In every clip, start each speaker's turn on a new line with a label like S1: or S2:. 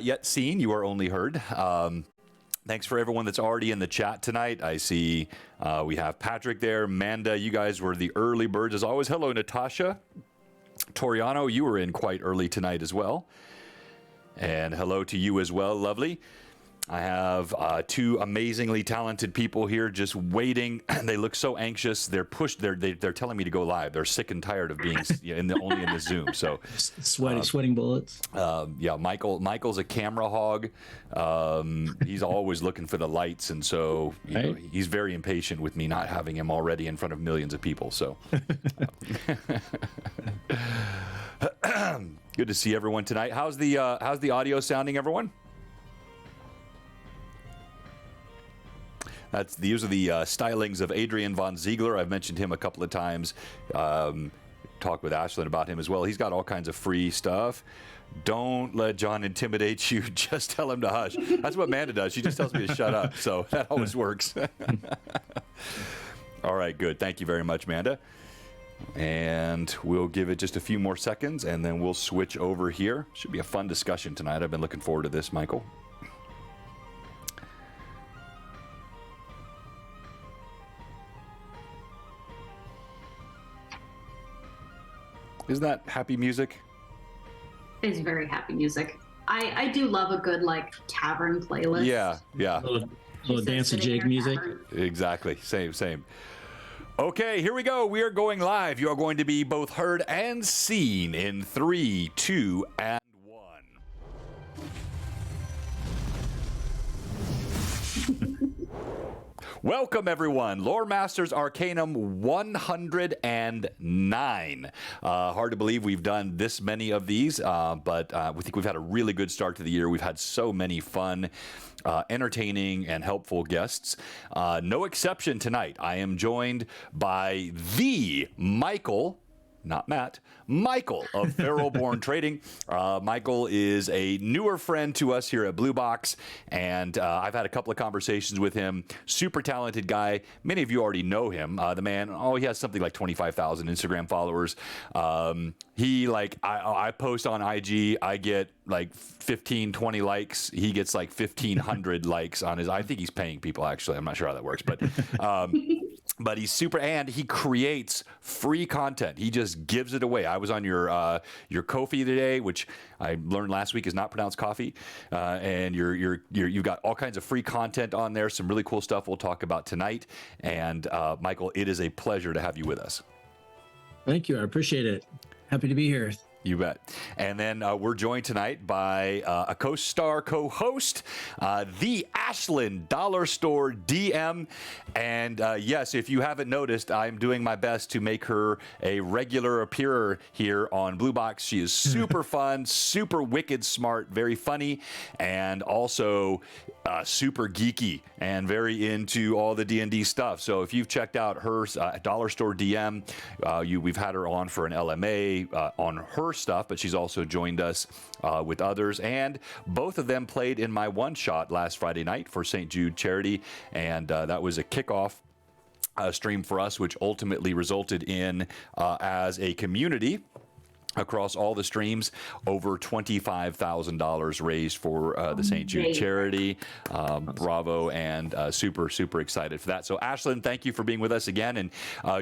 S1: Yet seen, you are only heard. Thanks for everyone that's already in the chat tonight. I see we have Patrick there. Manda, you guys were the early birds as always. Hello, Natasha. Toriano, you were in quite early tonight as well. And hello to you as well, lovely. I have two amazingly talented people here just waiting. They look so anxious. They're pushed. They're telling me to go live. They're sick and tired of being only in the Zoom. So
S2: sweating bullets.
S1: Yeah, Michael's a camera hog. He's always looking for the lights, and so he's very impatient with me not having him already in front of millions of people. So good to see everyone tonight. How's the audio sounding, everyone? These are the stylings of Adrian von Ziegler. I've mentioned him a couple of times. Talked with Ashlyn about him as well. He's got all kinds of free stuff. Don't let John intimidate you. Just tell him to hush. That's what Amanda does. She just tells me to shut up. So that always works. All right, good. Thank you very much, Amanda. And we'll give it just a few more seconds, and then we'll switch over here. Should be a fun discussion tonight. I've been looking forward to this, Michael. Isn't that happy music?
S3: It's very happy music. I do love a good tavern playlist.
S1: Yeah.
S2: Little dance of jig music.
S1: Exactly. Same. Okay, here we go. We are going live. You are going to be both heard and seen in 3, 2, and 1. Welcome, everyone. Loremaster's Arcanum 109. Hard to believe we've done this many of these, but we think we've had a really good start to the year. We've had so many fun, entertaining, and helpful guests. No exception tonight. I am joined by the Michael, not Matt, Michael of Feralborn Trading. Michael is a newer friend to us here at Blue Box, and I've had a couple of conversations with him. Super talented guy. Many of you already know him. The man, he has something like 25,000 Instagram followers. I post on IG, I get like 15, 20 likes. He gets like 1,500 likes on his. I think he's paying people, actually. I'm not sure how that works, but but he's super, and he creates free content. He just gives it away. I was on your Ko-fi today, which I learned last week is not pronounced coffee, and you've got all kinds of free content on there. Some really cool stuff we'll talk about tonight. And Michael, it is a pleasure to have you with us.
S2: Thank you. I appreciate it. Happy to be here.
S1: You bet. And then we're joined tonight by a co-star, co-host, the Ashlyn Dollar Store DM. And yes, if you haven't noticed, I'm doing my best to make her a regular appearer here on Blue Box. She is super fun, super wicked smart, very funny, and also super geeky and very into all the D&D stuff. So if you've checked out her Dollar Store DM, we've had her on for an LMA on her stuff, but she's also joined us with others, and both of them played in my one-shot last Friday night for St. Jude Charity, and that was a kickoff stream for us, which ultimately resulted in, as a community, across all the streams, over $25,000 raised for the St. Jude charity. Bravo, and super excited for that. So Ashlyn, thank you for being with us again. And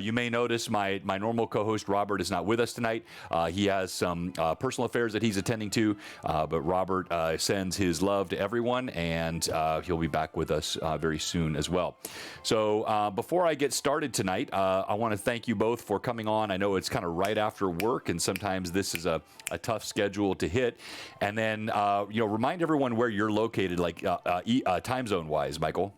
S1: you may notice my normal co-host Robert is not with us tonight. He has some personal affairs that he's attending to, but Robert sends his love to everyone, and he'll be back with us very soon as well. So before I get started tonight, I want to thank you both for coming on. I know it's kind of right after work, and sometimes this is a tough schedule to hit. And then, remind everyone where you're located, like time zone wise, Michael.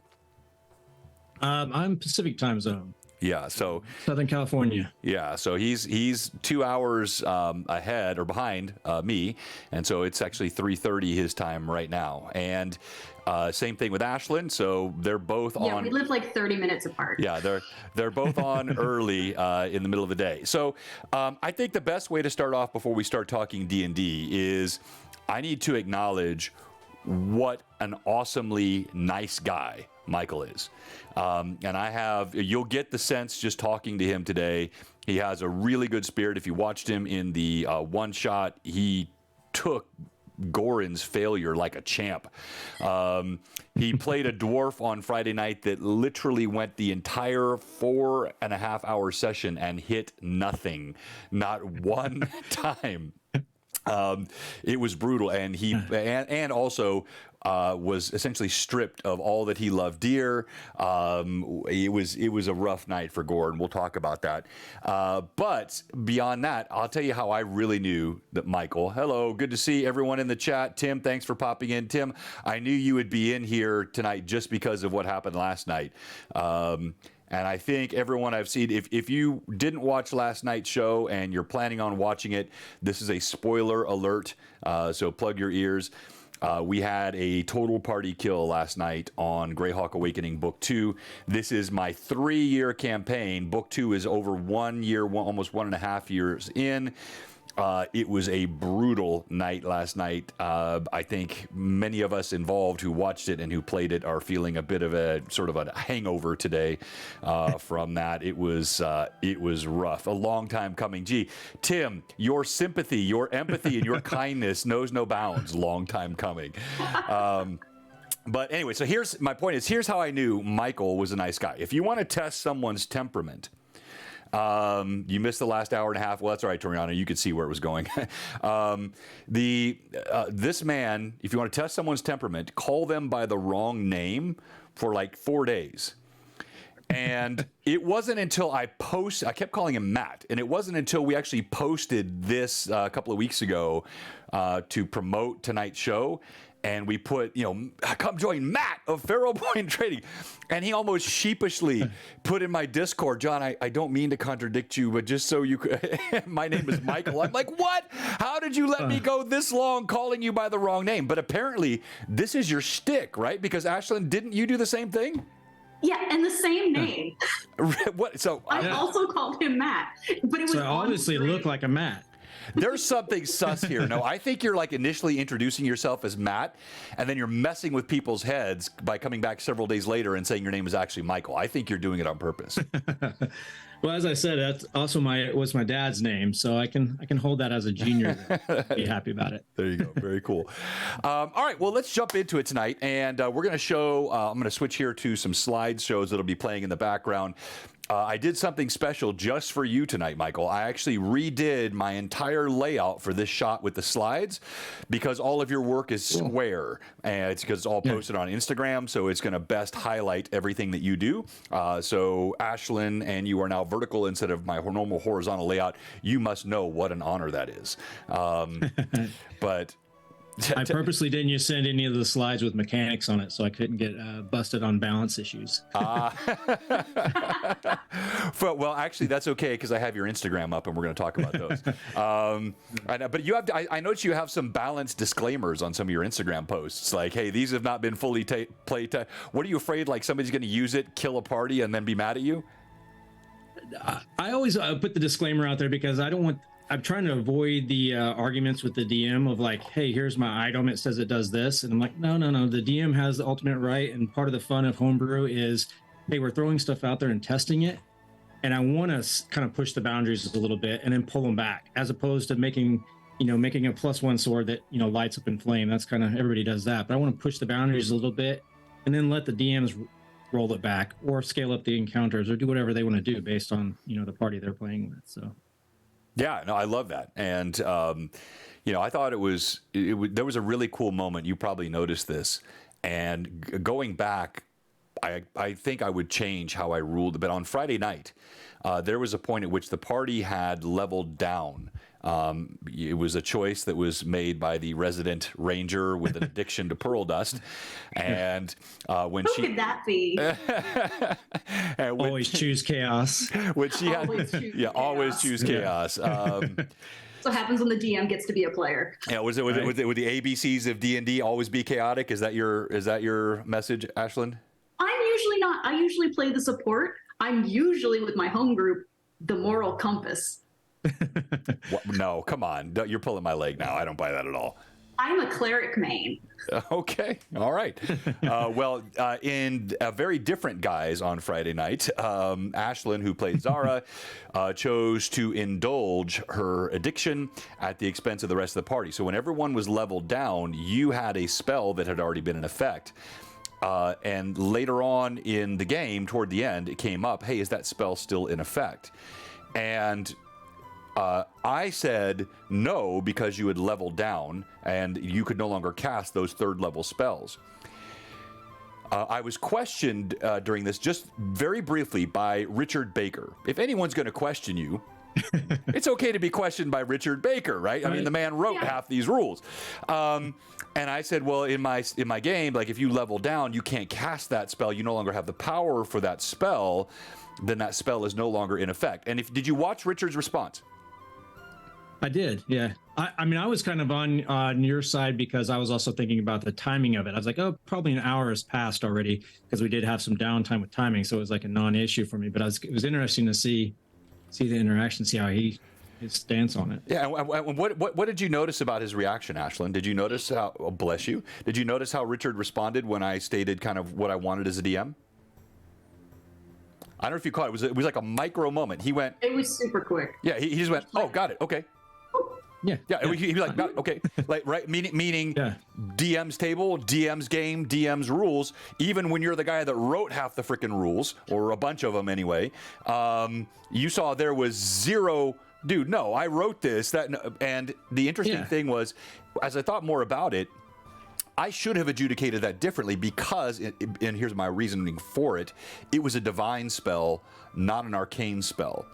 S2: I'm Pacific time zone.
S1: Yeah, so
S2: Southern California.
S1: Yeah, so he's 2 hours ahead or behind me, and so it's actually 3:30 his time right now. And same thing with Ashlyn. So they're both on.
S3: Yeah, we live like 30 minutes apart.
S1: Yeah, they're both on early in the middle of the day. So I think the best way to start off before we start talking D&D is I need to acknowledge what an awesomely nice guy Michael is. And you'll get the sense just talking to him today. He has a really good spirit. If you watched him in the one shot, he took Goran's failure like a champ. He played a dwarf on Friday night that literally went the entire 4.5-hour session and hit nothing, not one time. It was brutal, and he and also was essentially stripped of all that he loved dear. It was a rough night for Gordon. We'll talk about that. But beyond that, I'll tell you how I really knew that Michael. Hello, good to see everyone in the chat. Tim, thanks for popping in. Tim, I knew you would be in here tonight just because of what happened last night. And I think everyone I've seen, if you didn't watch last night's show and you're planning on watching it, this is a spoiler alert, so plug your ears. We had a total party kill last night on Greyhawk Awakening Book 2. This is my 3-year campaign. Book 2 is over 1 year, almost 1.5 years in. It was a brutal night last night. I think many of us involved who watched it and who played it are feeling a bit of a sort of a hangover today from that. It was rough. A long time coming. Gee, Tim, your sympathy, your empathy, and your kindness knows no bounds. Long time coming. But anyway, so here's my point: here's how I knew Michael was a nice guy. If you want to test someone's temperament. You missed the last hour and a half. Well, that's all right, Toriano. You could see where it was going. This man, if you want to test someone's temperament, call them by the wrong name for like 4 days. And it wasn't until I kept calling him Matt, and it wasn't until we actually posted this a couple of weeks ago to promote tonight's show. And we put, come join Matt of Feralborn Trading. And he almost sheepishly put in my Discord, John, I don't mean to contradict you, but just so you could, my name is Michael. I'm like, what? How did you let me go this long calling you by the wrong name? But apparently this is your shtick, right? Because Ashlyn, didn't you do the same thing?
S3: Yeah, and the same name.
S1: What? So
S3: I also called him Matt, but it was
S2: so obviously it looked like a Matt.
S1: There's something sus here. No, I think you're like initially introducing yourself as Matt, and then you're messing with people's heads by coming back several days later and saying your name is actually Michael. I think you're doing it on purpose.
S2: Well, as I said, that's also was my dad's name, so I can hold that as a junior. Be happy about it.
S1: There you go. Very cool. All right, well, let's jump into it tonight, and we're going to show. I'm going to switch here to some slideshows that'll be playing in the background. I did something special just for you tonight, Michael. I actually redid my entire layout for this shot with the slides because all of your work is square, and it's because it's all posted on Instagram, so it's going to best highlight everything that you do. So Ashlyn and you are now vertical instead of my normal horizontal layout. You must know what an honor that is. But
S2: I purposely didn't send any of the slides with mechanics on it, so I couldn't get busted on balance issues.
S1: Well, actually, that's okay because I have your Instagram up, and we're going to talk about those. But you have, I noticed you have some balance disclaimers on some of your Instagram posts, like, "Hey, these have not been fully played." What are you afraid? Like somebody's going to use it, kill a party, and then be mad at you?
S2: I always put the disclaimer out there because I'm trying to avoid the arguments with the DM of like, hey, here's my item. It says it does this. And I'm like, no. The DM has the ultimate right. And part of the fun of homebrew is, hey, we're throwing stuff out there and testing it. And I want to kind of push the boundaries a little bit and then pull them back, as opposed to making a +1 sword that, lights up in flame. That's kind of, everybody does that. But I want to push the boundaries a little bit and then let the DMs roll it back or scale up the encounters or do whatever they want to do based on, the party they're playing with. So.
S1: Yeah, no, I love that. And, I thought there was a really cool moment. You probably noticed this. And going back, I think I would change how I ruled. But on Friday night, there was a point at which the party had leveled down. It was a choice that was made by the resident ranger with an addiction to pearl dust, and when
S3: Who could that be?
S2: Always choose chaos.
S1: When she
S3: Always choose chaos. So happens when the DM gets to be a player.
S1: Yeah, would the ABCs of D&D always be chaotic? Is that your message, Ashlyn?
S3: I'm usually not. I usually play the support. I'm usually with my home group, the moral compass.
S1: No, come on. You're pulling my leg now. I don't buy that at all.
S3: I'm a cleric main.
S1: Okay, all right. In a very different guise on Friday night, Ashlyn, who played Zara, chose to indulge her addiction at the expense of the rest of the party. So when everyone was leveled down, you had a spell that had already been in effect. And later on in the game, toward the end, it came up, hey, is that spell still in effect? And I said no, because you had leveled down and you could no longer cast those third level spells. I was questioned during this just very briefly by Richard Baker. If anyone's going to question you, it's okay to be questioned by Richard Baker, right? I mean, the man wrote half these rules. And I said, well, in my game, like if you level down, you can't cast that spell. You no longer have the power for that spell. Then that spell is no longer in effect. And did you watch Richard's response?
S2: I did, yeah. I mean, I was kind of on your side because I was also thinking about the timing of it. I was like, oh, probably an hour has passed already because we did have some downtime with timing, so it was like a non-issue for me. But it was interesting to see the interaction, see how his stance on it.
S1: Yeah, and what did you notice about his reaction, Ashlyn? Did you notice how? Oh, bless you. Did you notice how Richard responded when I stated kind of what I wanted as a DM? I don't know if you caught it. It was like a micro moment. He went.
S3: It was super quick.
S1: Yeah, he just went. Oh, got it. Okay.
S2: Yeah.
S1: He was like, okay, like right, meaning DM's table, DM's game, DM's rules. Even when you're the guy that wrote half the freaking rules, or a bunch of them anyway, you saw there was zero. Dude, no, I wrote this. And the interesting thing was, as I thought more about it, I should have adjudicated that differently because, and here's my reasoning for it, it was a divine spell, not an arcane spell.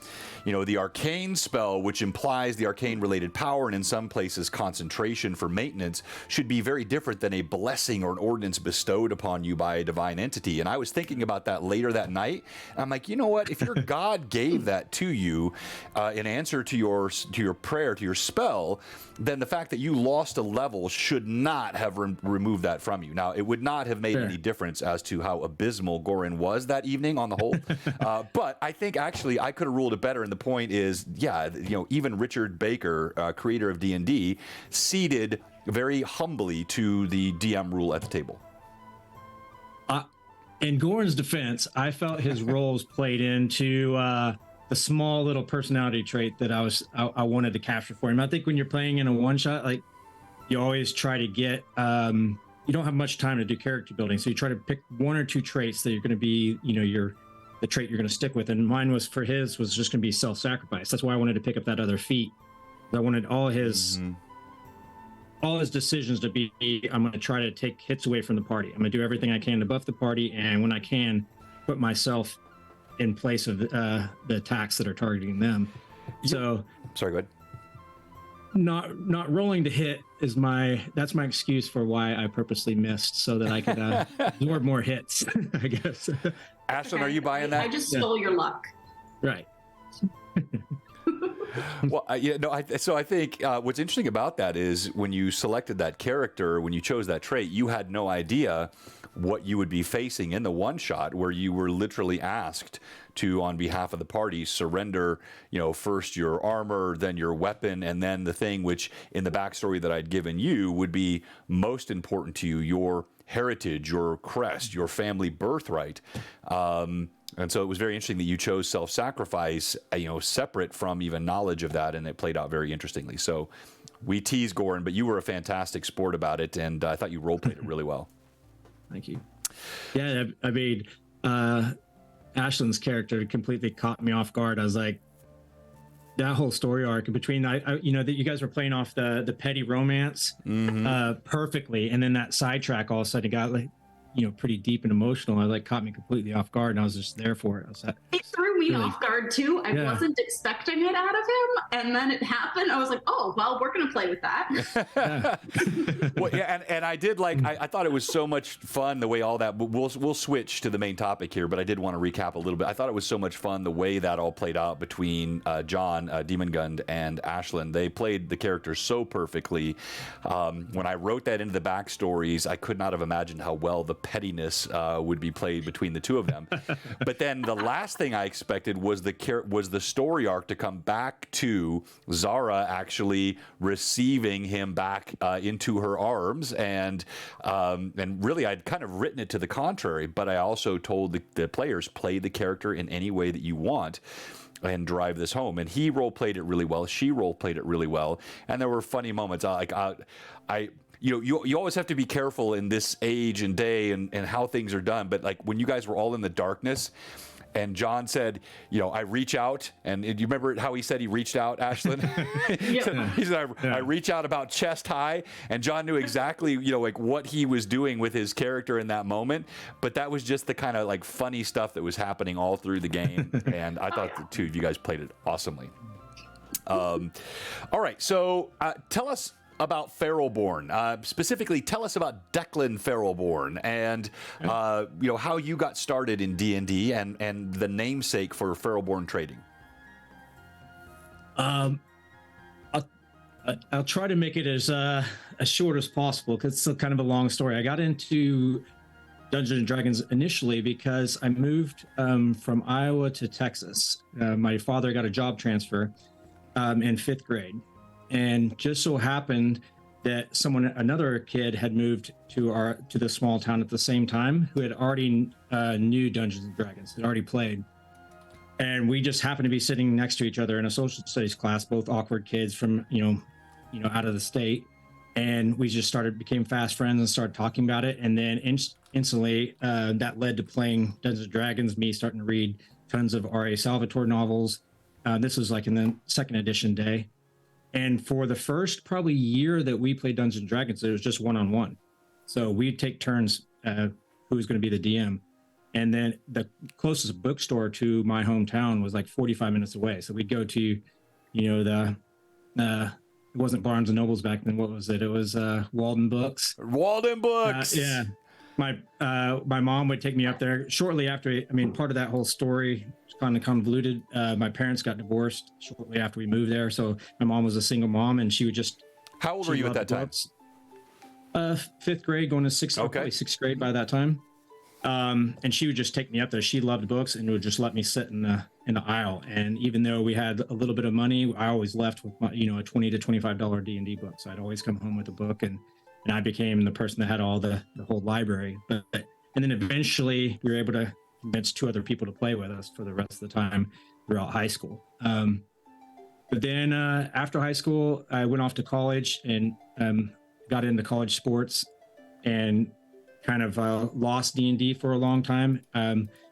S1: You know, the arcane spell, which implies the arcane-related power and in some places concentration for maintenance, should be very different than a blessing or an ordinance bestowed upon you by a divine entity. And I was thinking about that later that night. And I'm like, you know what? If your God gave that to you in answer to your prayer, to your spell, then the fact that you lost a level should not have removed that from you. Now, it would not have made any difference as to how abysmal Gorin was that evening on the whole. But I think actually I could have ruled it better. And the point is, even Richard Baker, creator of D&D, ceded very humbly to the DM rule at the table.
S2: In Gorin's defense, I felt his roles played into the small little personality trait that I wanted to capture for him. I think when you're playing in a one shot, like you always try to get, you don't have much time to do character building. So you try to pick one or two traits that you're going to be, the trait you're going to stick with. And mine was just going to be self-sacrifice. That's why I wanted to pick up that other feat. I wanted all his decisions to be, I'm going to try to take hits away from the party. I'm going to do everything I can to buff the party. And when I can, put myself in place of the attacks that are targeting them. So
S1: sorry, go ahead.
S2: Not rolling to hit that's my excuse for why I purposely missed, so that I could absorb more hits, I guess.
S1: Ashlyn, are you buying that?
S3: I just stole your luck.
S2: Right.
S1: Well, so I think what's interesting about that is when you selected that character, when you chose that trait, you had no idea what you would be facing in the one shot, where you were literally asked to, on behalf of the party, surrender, first your armor, then your weapon, and then the thing which in the backstory that I'd given you would be most important to you, your heritage, your crest, your family birthright. And so it was very interesting that you chose self-sacrifice, separate from even knowledge of that, and it played out very interestingly. So we teased Gorin, but you were a fantastic sport about it, and I thought you role-played it really well.
S2: Thank you. Yeah, I mean, Ashlyn's character completely caught me off guard. I was like, that whole story arc between, that you guys were playing off the petty romance perfectly, and then that sidetrack all of a sudden got pretty deep and emotional. It caught me completely off guard, and I was just there for it.
S3: It threw me off guard too. I wasn't expecting it out of him, and then it happened. I was like, oh well, we're gonna play with that.
S1: Well, yeah, and I did I thought it was so much fun the way all that. But we'll switch to the main topic here. But I did want to recap a little bit. I thought it was so much fun the way that all played out between John Demongund and Ashlyn. They played the characters so perfectly. When I wrote that into the backstories, I could not have imagined how well the pettiness would be played between the two of them. But then the last thing I unexpected was the story arc to come back to Zara actually receiving him back into her arms, and really I'd kind of written it to the contrary, but I also told the players, play the character in any way that you want and drive this home. And he role played it really well. She role played it really well, and there were funny moments. You always have to be careful in this age and day and how things are done. But like when you guys were all in the darkness, and John said, I reach out, and do you remember how he said he reached out, Ashlyn? He said, I reach out about chest high, and John knew exactly, like what he was doing with his character in that moment. But that was just the kind of like funny stuff that was happening all through the game, and I thought the two of you guys played it awesomely. All right, so tell us about Feralborn. Specifically, tell us about Declan Feralborn and how you got started in D&D and the namesake for Feralborn Trading.
S2: I'll try to make it as short as possible because it's still kind of a long story. I got into Dungeons and Dragons initially because I moved from Iowa to Texas. My father got a job transfer in 5th grade. And just so happened that another kid had moved to the small town at the same time, who had already knew Dungeons and Dragons, had already played. And we just happened to be sitting next to each other in a social studies class, both awkward kids from, out of the state. And we just became fast friends and started talking about it. And then instantly that led to playing Dungeons and Dragons, me starting to read tons of R.A. Salvatore novels. This was like in the 2nd edition day. And for the first probably year that we played Dungeons and Dragons, it was just one-on-one. So we'd take turns who was going to be the DM. And then the closest bookstore to my hometown was like 45 minutes away. So we'd go to, it wasn't Barnes and Nobles back then. What was it? It was Walden Books.
S1: Walden Books.
S2: Yeah. My mom would take me up there shortly after. Part of that whole story was kind of convoluted. My parents got divorced shortly after we moved there, so my mom was a single mom, and she would just.
S1: How old were you at that time?
S2: 5th grade, going to 6th. Okay. Probably 6th grade by that time. And she would just take me up there. She loved books and would just let me sit in the aisle. And even though we had a little bit of money, I always left with a $20 to $25 D&D book. So I'd always come home with a book, and I became the person that had all the whole library. And then eventually we were able to convince 2 other people to play with us for the rest of the time throughout high school. But then after high school, I went off to college and got into college sports and kind of lost D&D for a long time.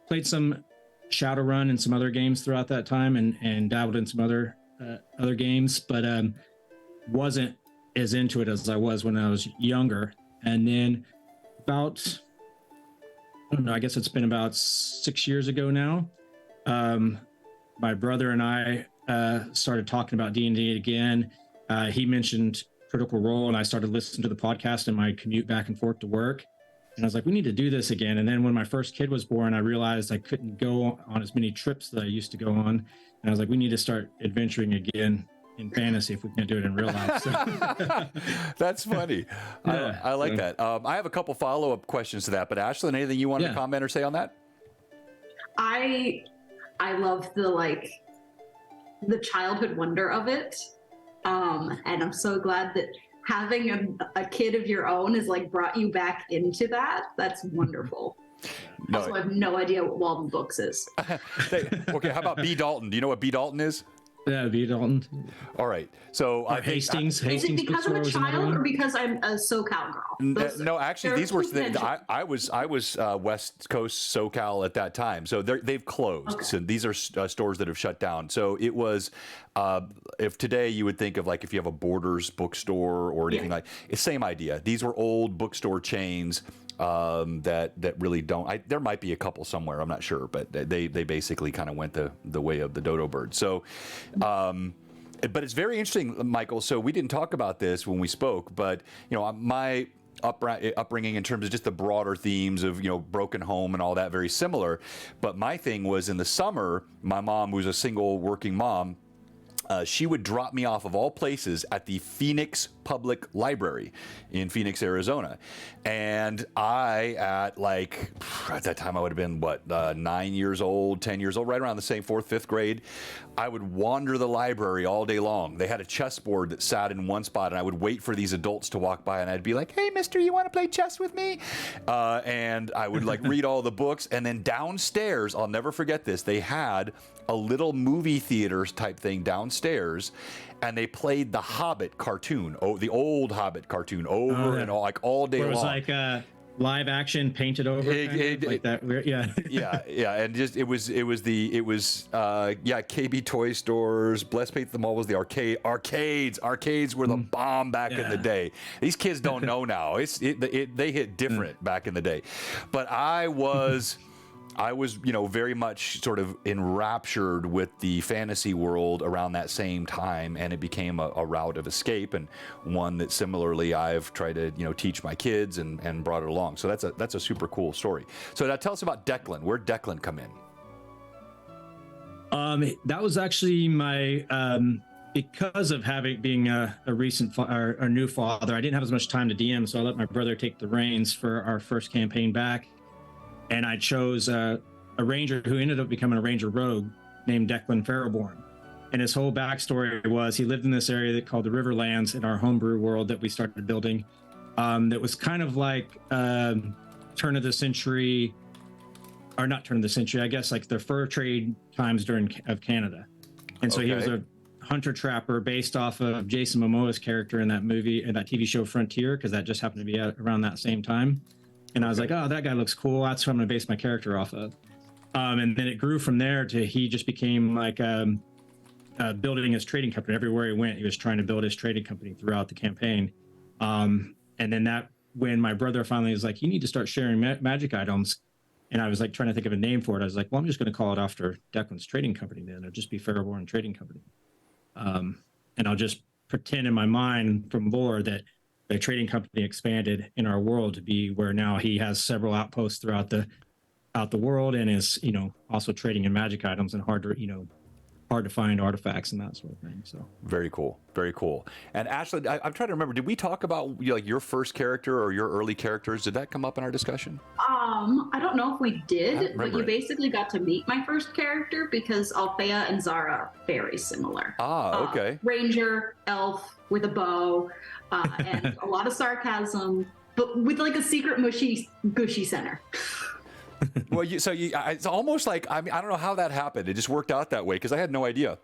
S2: Played some Shadowrun and some other games throughout that time, and dabbled in some other games, but wasn't as into it as I was when I was younger. And then about, I don't know, I guess it's been about 6 years ago now, my brother and I started talking about D&D again. He mentioned Critical Role, and I started listening to the podcast in my commute back and forth to work. And I was like, we need to do this again. And then when my first kid was born, I realized I couldn't go on as many trips that I used to go on. And I was like, we need to start adventuring again in fantasy if we can't do it in real life. So.
S1: That's funny. Yeah, I like that. I have a couple follow-up questions to that, but Ashlyn, anything you wanted to comment or say on that?
S3: I love the childhood wonder of it. And I'm so glad that having a kid of your own has brought you back into that. That's wonderful. No. Also, I have no idea what Walden Books is.
S1: Okay, how about B. Dalton? Do you know what B. Dalton is?
S2: Yeah, B. Dalton.
S1: All right. So
S2: Hastings.
S3: Is it because I'm a child or because I'm a SoCal girl?
S1: No, actually, these were. I was West Coast SoCal at that time. So they've closed. Okay. So these are stores that have shut down. So it was. If today you would think of if you have a Borders bookstore or anything it's same idea. These were old bookstore chains. That really don't. There might be a couple somewhere. I'm not sure, but they basically kind of went the way of the dodo bird. So, but it's very interesting, Michael. So we didn't talk about this when we spoke, but my upbringing in terms of just the broader themes of broken home and all that, very similar. But my thing was in the summer, my mom, who's a single working mom, she would drop me off of all places at the Phoenix Public Library in Phoenix, Arizona. And I, at that time I would have been, 9 years old, 10 years old, right around the same 4th, 5th grade. I would wander the library all day long. They had a chessboard that sat in one spot, and I would wait for these adults to walk by, and I'd be like, hey, mister, you want to play chess with me? And I would read all the books. And then downstairs, I'll never forget this, they had a little movie theater type thing downstairs, and they played the Hobbit cartoon, the old Hobbit cartoon, over and all day long.
S2: It was like live action painted over, like that. Weird, yeah.
S1: yeah, and just it was KB toy stores. Bless Faith them all was the arcades. Arcades were the bomb back in the day. These kids don't know now. They hit different back in the day, but I was very much sort of enraptured with the fantasy world around that same time, and it became a route of escape, and one that similarly I've tried to teach my kids and brought it along. So that's a super cool story. So now tell us about Declan. Where'd Declan come in?
S2: That was actually my because of being a recent a new father. I didn't have as much time to DM, so I let my brother take the reins for our first campaign back. And I chose a ranger who ended up becoming a ranger rogue named Declan Feralborn. And his whole backstory was he lived in this area called the Riverlands in our homebrew world that we started building. That was kind of like turn of the century, or not turn of the century, I guess like the fur trade times of Canada. And so he was a hunter trapper based off of Jason Momoa's character in that movie and that TV show Frontier, because that just happened to be around that same time. And I was like, oh, that guy looks cool. That's what I'm going to base my character off of. And then it grew from there to he just became like building his trading company. Everywhere he went, he was trying to build his trading company throughout the campaign. And then when my brother finally was like, you need to start sharing magic items. And I was like trying to think of a name for it. I was like, well, I'm just going to call it after Declan's trading company then. It'll just be Feralborn Trading Company. And I'll just pretend in my mind from lore that the trading company expanded in our world to be where now he has several outposts throughout the world and is also trading in magic items and hard to find artifacts and that sort of thing. So
S1: very cool. And Ashley, I'm trying to remember, did we talk about your first character or your early characters? Did that come up in our discussion?
S3: I don't know if we did, but you basically got to meet my first character because Althea and Zara are very similar.
S1: Okay.
S3: Ranger, elf with a bow, and a lot of sarcasm, but with like a secret mushy gushy center.
S1: Well, it's almost like I don't know how that happened. It just worked out that way because I had no idea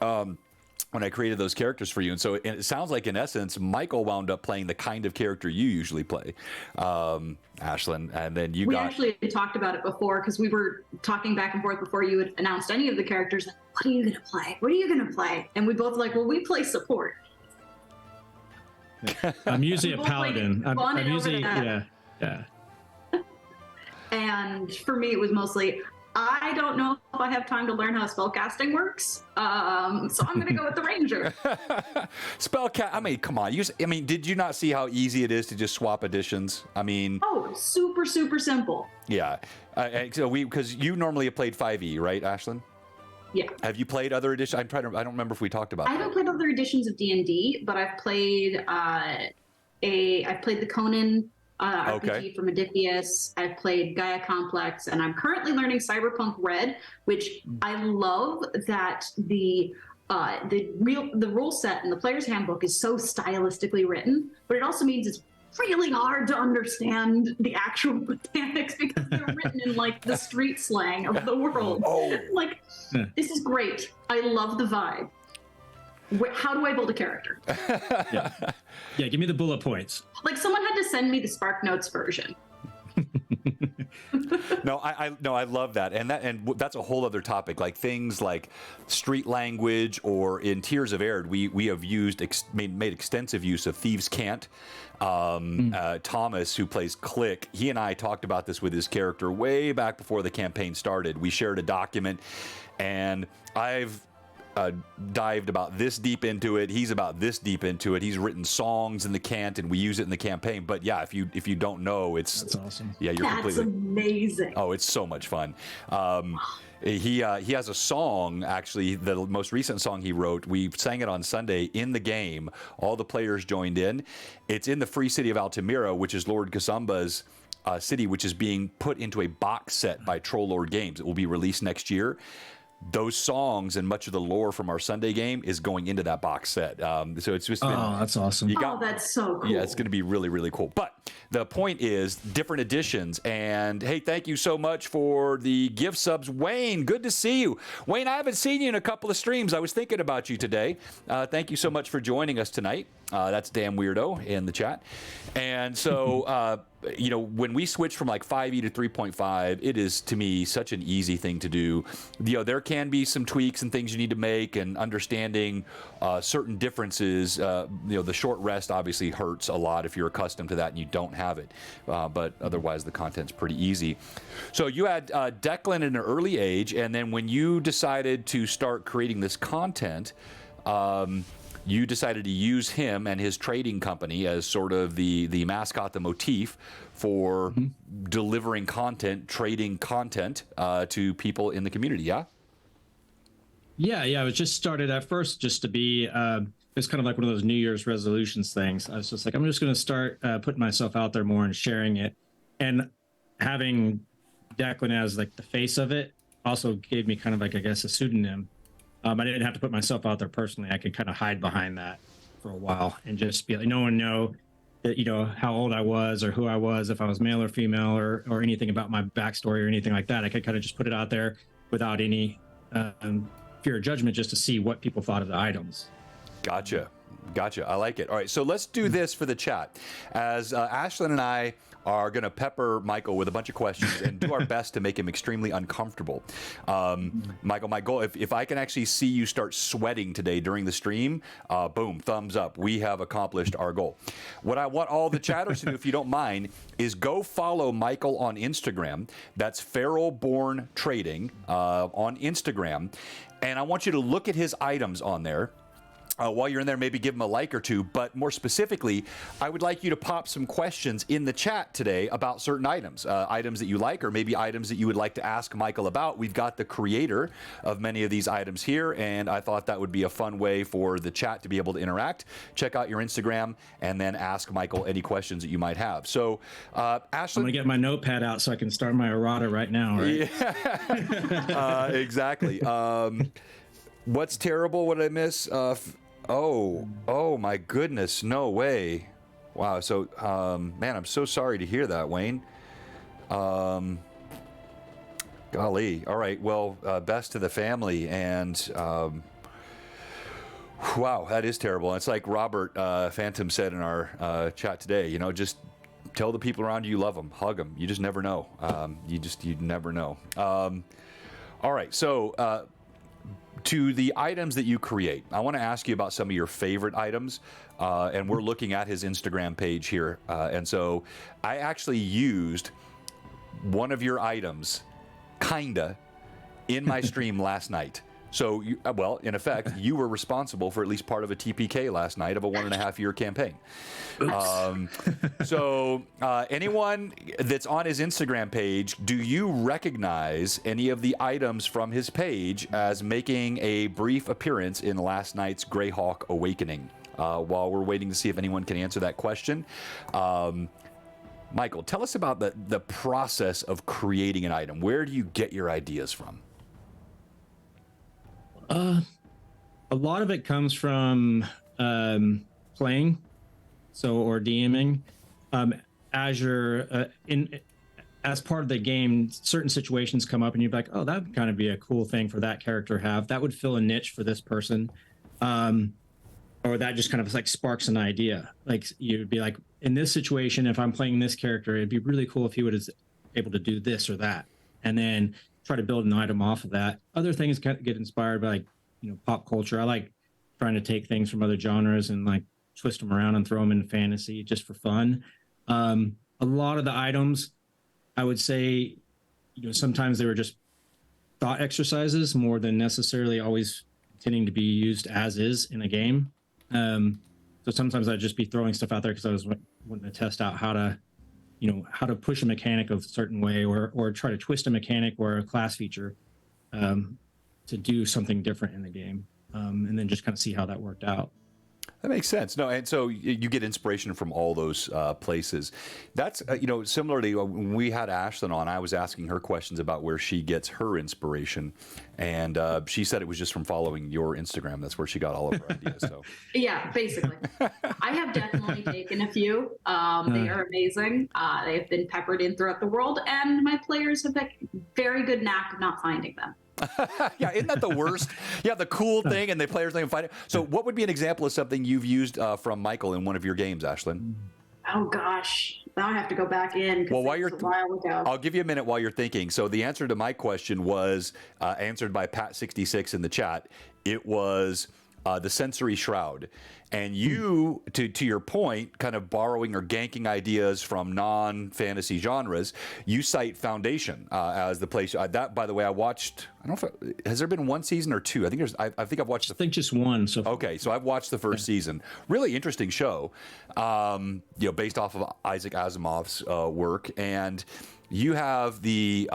S1: when I created those characters for you. And so it sounds like, in essence, Michael wound up playing the kind of character you usually play, Ashlyn, and then we
S3: actually talked about it before because we were talking back and forth before you had announced any of the characters. Like, what are you gonna play? What are you gonna play? And we both like, well, we play support.
S2: I'm usually a paladin. I'm usually yeah.
S3: And for me, it was mostly, I don't know if I have time to learn how spellcasting works, so I'm going to go with the ranger.
S1: I mean, come on. Did you not see how easy it is to just swap editions?
S3: Oh, super, super simple.
S1: Yeah. So because you normally have played 5e, right, Ashlyn?
S3: Yeah.
S1: Have you played other editions? I don't remember if we talked about
S3: I haven't played other editions of D&D, but I've played I've played the Conan RPG from Modiphius. I've played Gaia Complex, and I'm currently learning Cyberpunk Red, which I love that the rule set in the player's handbook is so stylistically written, but it also means it's really hard to understand the actual mechanics because they're written in like the street slang of the world. This is great. I love the vibe. How do I build a character?
S2: Yeah, give me the bullet points.
S3: Like someone had to send me the Spark Notes version.
S1: No, I love that, and that's a whole other topic. Like things like street language, or in Tears of Arid, we have made extensive use of Thieves' Cant. Thomas, who plays Click, he and I talked about this with his character way back before the campaign started. We shared a document, and I've dived about this deep into it. He's about this deep into it. He's written songs in the cant, and we use it in the campaign. But yeah, if you don't know, that's
S2: awesome.
S1: Yeah, you're
S3: That's
S1: completely
S3: amazing.
S1: Oh, it's so much fun. He has a song, actually, the most recent song he wrote. We sang it on Sunday in the game. All the players joined in. It's in the free city of Altamira, which is Lord Kasamba's city, which is being put into a box set by Troll Lord Games. It will be released next year. Those songs and much of the lore from our Sunday game is going into that box set. So it's just been,
S2: that's awesome.
S3: That's so cool.
S1: Yeah, it's going to be really, really cool. But the point is different editions. And hey, thank you so much for the gift subs. Wayne, good to see you. Wayne, I haven't seen you in a couple of streams. I was thinking about you today. Thank you so much for joining us tonight. That's Damn Weirdo in the chat. And so, when we switch from like 5e to 3.5, it is, to me, such an easy thing to do. There can be some tweaks and things you need to make, and understanding certain differences. The short rest obviously hurts a lot if you're accustomed to that and you don't have it. But otherwise, the content's pretty easy. So you had Declan at an early age, and then when you decided to start creating this content, you decided to use him and his trading company as sort of the mascot, the motif for delivering content, trading content to people in the community, yeah?
S2: Yeah. It was just started at first just to be, it's kind of like one of those New Year's resolutions things. I was just like, I'm just going to start putting myself out there more and sharing it. And having Declan as like the face of it also gave me kind of like, I guess, a pseudonym. I didn't have to put myself out there personally. I could kind of hide behind that for a while and just be like, no one know that, how old I was or who I was, if I was male or female or anything about my backstory or anything like that. I could kind of just put it out there without any fear of judgment, just to see what people thought of the items.
S1: Gotcha. I like it. All right, so let's do this for the chat. As Ashlyn and I are going to pepper Michael with a bunch of questions and do our best to make him extremely uncomfortable. Michael, my goal, if I can actually see you start sweating today during the stream, boom, thumbs up. We have accomplished our goal. What I want all the chatters to do, if you don't mind, is go follow Michael on Instagram. That's Feralborn Trading on Instagram. And I want you to look at his items on there. While you're in there, maybe give him a like or two. But more specifically, I would like you to pop some questions in the chat today about certain items, items that you like, or maybe items that you would like to ask Michael about. We've got the creator of many of these items here, and I thought that would be a fun way for the chat to be able to interact. Check out your Instagram and then ask Michael any questions that you might have. So, Ashley,
S2: I'm going to get my notepad out so I can start my errata right now, right?
S1: Yeah. Exactly. What's terrible? What did I miss? Oh my goodness, no way. Wow, so, man, I'm so sorry to hear that, Wayne. Golly. All right, well, best to the family, and, wow, that is terrible. It's like Robert Phantom said in our chat today, just tell the people around you love them, hug them. You just never know. You never know. All right, so, to the items that you create, I want to ask you about some of your favorite items, and we're looking at his Instagram page here. And so I actually used one of your items, kinda, in my stream last night. So, in effect, you were responsible for at least part of a TPK last night of a 1.5-year campaign. So, anyone that's on his Instagram page, do you recognize any of the items from his page as making a brief appearance in last night's Greyhawk Awakening? While we're waiting to see if anyone can answer that question, Michael, tell us about the process of creating an item. Where do you get your ideas from?
S2: A lot of it comes from playing, or DMing. As part of the game, certain situations come up, and you're like, "Oh, that would kind of be a cool thing for that character to have. That would fill a niche for this person," or that just kind of like sparks an idea. Like you'd be like, "In this situation, if I'm playing this character, it'd be really cool if he was able to do this or that," and then try to build an item off of that. Other things get inspired by pop culture. I like trying to take things from other genres and like twist them around and throw them in fantasy just for fun. A lot of the items, I would say, sometimes they were just thought exercises more than necessarily always continuing to be used as is in a game. So sometimes I'd just be throwing stuff out there because I was wanting to test out how to push a mechanic a certain way, or try to twist a mechanic or a class feature to do something different in the game, and then just kind of see how that worked out.
S1: That makes sense. No, and so you get inspiration from all those places. That's similarly when we had Ashlyn on, I was asking her questions about where she gets her inspiration, and she said it was just from following your Instagram. That's where she got all of her ideas. So
S3: yeah, basically, I have definitely taken a few. They are amazing. They've been peppered in throughout the world, and my players have a very good knack of not finding them.
S1: Yeah, isn't that the worst? Yeah, the cool thing, and the players don't even find it. So what would be an example of something you've used from Michael in one of your games, Ashlyn?
S3: Oh gosh, now I have to go back in.
S1: Well, while you're,
S3: a while ago.
S1: I'll give you a minute while you're thinking. So the answer to my question was answered by Pat66 in the chat. It was the sensory shroud. And you, to your point, kind of borrowing or ganking ideas from non-fantasy genres, you cite Foundation as the place. That, by the way, I watched. I don't know if has there been one season or two. I think there's. I think I've watched.
S2: I think just one. So
S1: okay, so I've watched the first season. Really interesting show. Based off of Isaac Asimov's work, and you have the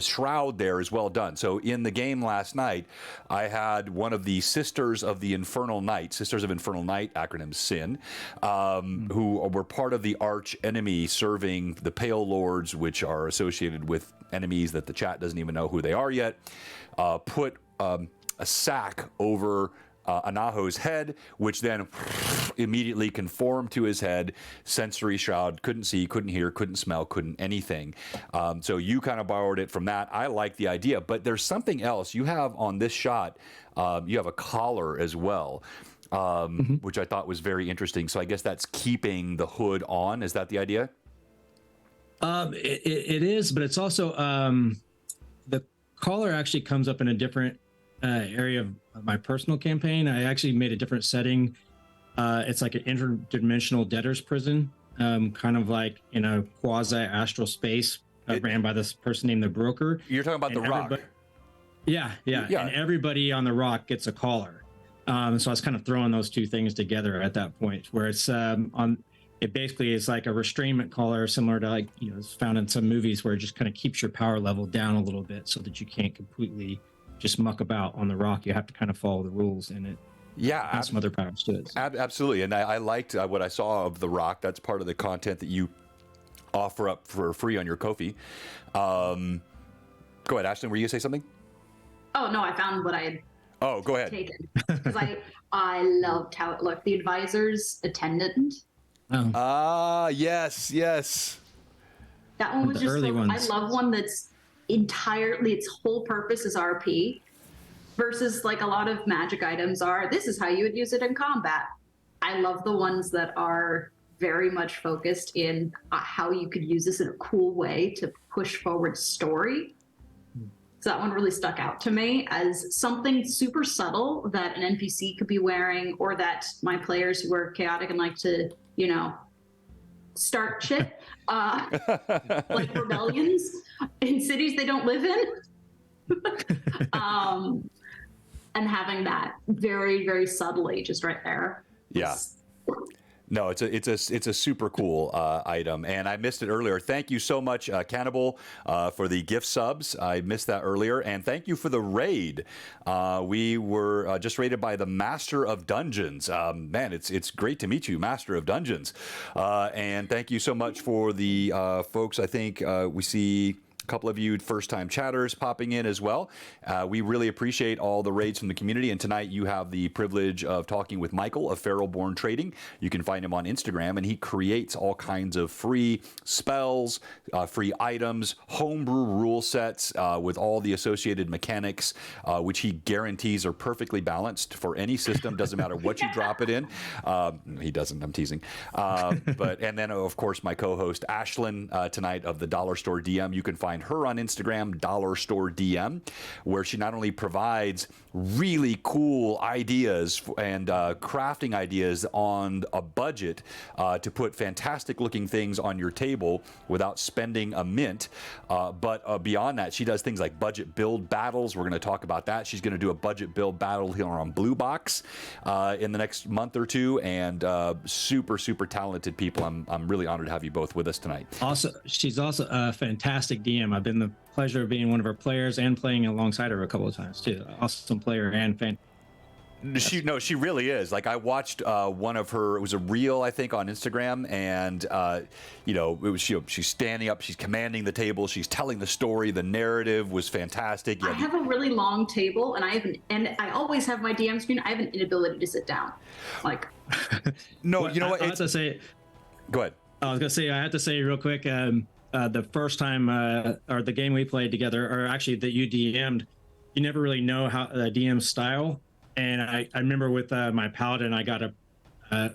S1: shroud there is well done. So in the game last night, I had one of the Sisters of the Infernal Night, Sisters of Infernal Night, acronym SIN, who were part of the arch enemy serving the Pale Lords, which are associated with enemies that the chat doesn't even know who they are yet, put a sack over Anaho's head, which then immediately conformed to his head. Sensory shroud, couldn't see, couldn't hear, couldn't smell, couldn't anything. So you kind of borrowed it from that. I like the idea, but there's something else you have on this shot. You have a collar as well, which I thought was very interesting. So I guess that's keeping the hood on. Is that the idea?
S2: It is, but it's also the collar actually comes up in a different area of my personal campaign. I actually made a different setting. It's like an interdimensional debtor's prison, kind of like in a quasi-astral space ran by this person named the Broker.
S1: You're talking about the Rock.
S2: Yeah. And everybody on the Rock gets a collar. So I was kind of throwing those two things together at that point, where it's it basically is like a restrainment collar, similar to it's found in some movies, where it just kind of keeps your power level down a little bit so that you can't completely just muck about on the Rock. You have to kind of follow the rules in it.
S1: Yeah,
S2: and some other powers to it.
S1: Absolutely, and I liked what I saw of the Rock. That's part of the content that you offer up for free on your Ko-fi. Go ahead, Ashlyn. Were you gonna say something?
S3: Oh no, I found what I had.
S1: Oh, go ahead.
S3: Taken because I loved how it looked. The advisor's attendant.
S1: Oh. Yes.
S3: That one was just
S2: early ones.
S3: I love one that's entirely its whole purpose is RP, versus like a lot of magic items are this is how you would use it in combat. I love the ones that are very much focused in how you could use this in a cool way to push forward story. So that one really stuck out to me as something super subtle that an NPC could be wearing, or that my players who are chaotic and like to start shit like rebellions in cities they don't live in. And having that very, very subtly just right there.
S1: Yeah. No, it's a super cool item, and I missed it earlier. Thank you so much, Cannibal, for the gift subs. I missed that earlier, and thank you for the raid. We were just raided by the Master of Dungeons. Man, it's great to meet you, Master of Dungeons, and thank you so much for the folks. I think we see a couple of you first-time chatters popping in as well. We really appreciate all the raids from the community, and tonight you have the privilege of talking with Michael of Feralborn Trading. You can find him on Instagram, and he creates all kinds of free spells, free items, homebrew rule sets with all the associated mechanics, which he guarantees are perfectly balanced for any system. Doesn't matter what you drop it in. He doesn't. I'm teasing. And then, of course, my co-host Ashlyn tonight of the Dollar Store DM. You can find find her on Instagram, Dollar Store DM, where she not only provides really cool ideas and crafting ideas on a budget to put fantastic looking things on your table without spending a mint, but beyond that, she does things like budget build battles. We're going to talk about that. She's going to do a budget build battle here on Blue Box in the next month or two, and super talented people. I'm really honored to have you both with us tonight.
S2: Also, she's also a fantastic DM. I've been the pleasure of being one of her players and playing alongside her a couple of times too. Awesome player and fan.
S1: She really is. Like, I watched one of her, it was a reel, I think, on Instagram, and it was she's standing up, she's commanding the table, she's telling the story, the narrative was fantastic.
S3: I have a really long table, and I always have my DM screen. I have an inability to sit down. Like,
S1: no,
S2: well,
S1: you know what?
S2: I have to say.
S1: Go ahead.
S2: I was gonna say, I have to say real quick. The first time, or the game we played together, or actually that you DM'd, you never really know how DM style. And I remember with my paladin, I got a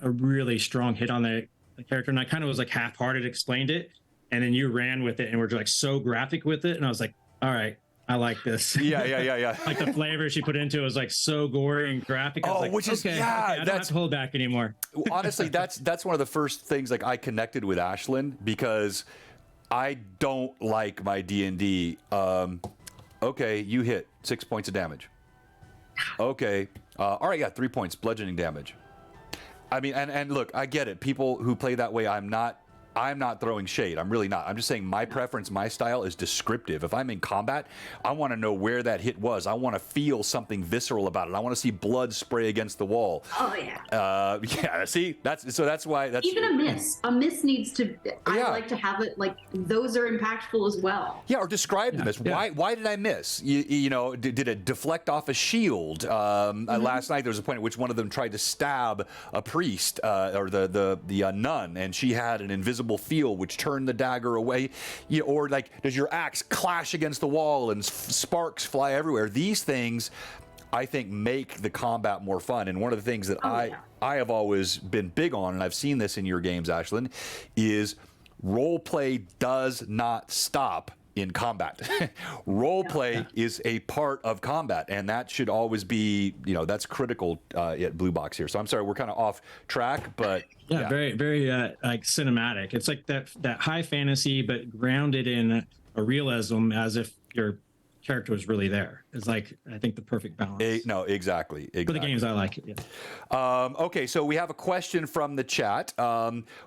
S2: really strong hit on the character, and I kind of was like half-hearted, explained it, and then you ran with it and were like so graphic with it, and I was like, all right, I like this.
S1: Yeah.
S2: Like the flavor she put into it was like so gory and graphic. I was like,
S1: which is
S2: okay, I don't have to hold back anymore.
S1: Honestly, that's one of the first things like I connected with Ashlyn, because I don't like my D&D. Okay, you hit 6 points of damage. Okay. All right, yeah, 3 points, bludgeoning damage. I mean, and look, I get it. People who play that way, I'm not throwing shade. I'm really not. I'm just saying my preference, my style is descriptive. If I'm in combat, I want to know where that hit was. I want to feel something visceral about it. I want to see blood spray against the wall.
S3: Oh yeah.
S1: Yeah. See, that's why. That's
S3: even a miss. A miss needs to. I like to have it like those are impactful as well.
S1: Yeah, or describe the miss.
S2: Yeah.
S1: Why did I miss? You know, did it deflect off a shield? Last night there was a point at which one of them tried to stab a priest or the nun, and she had an invisible field which turned the dagger away. Or like, does your axe clash against the wall and sparks fly everywhere? These things, I think, make the combat more fun. And one of the things that I have always been big on, and I've seen this in your games, Ashlyn, is role play does not stop in combat. Role play is a part of combat, and that should always be, that's critical at Blue Box here. So I'm sorry, we're kind of off track, but
S2: yeah. very like cinematic. It's like that high fantasy, but grounded in a realism, as if your character was really there. It's like, I think, the perfect balance.
S1: No, exactly.
S2: For the games I like it. Yeah.
S1: Okay, so we have a question from the chat.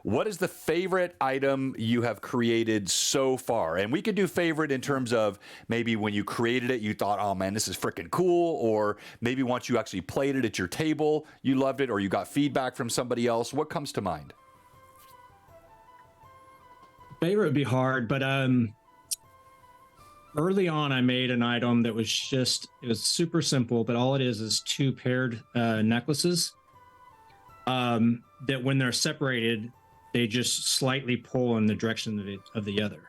S1: What is the favorite item you have created so far? And we could do favorite in terms of maybe when you created it, you thought, oh man, this is freaking cool. Or maybe once you actually played it at your table, you loved it, or you got feedback from somebody else. What comes to mind?
S2: Favorite would be hard, but early on, I made an item that was it was super simple, but all it is two paired necklaces that when they're separated, they just slightly pull in the direction of the other.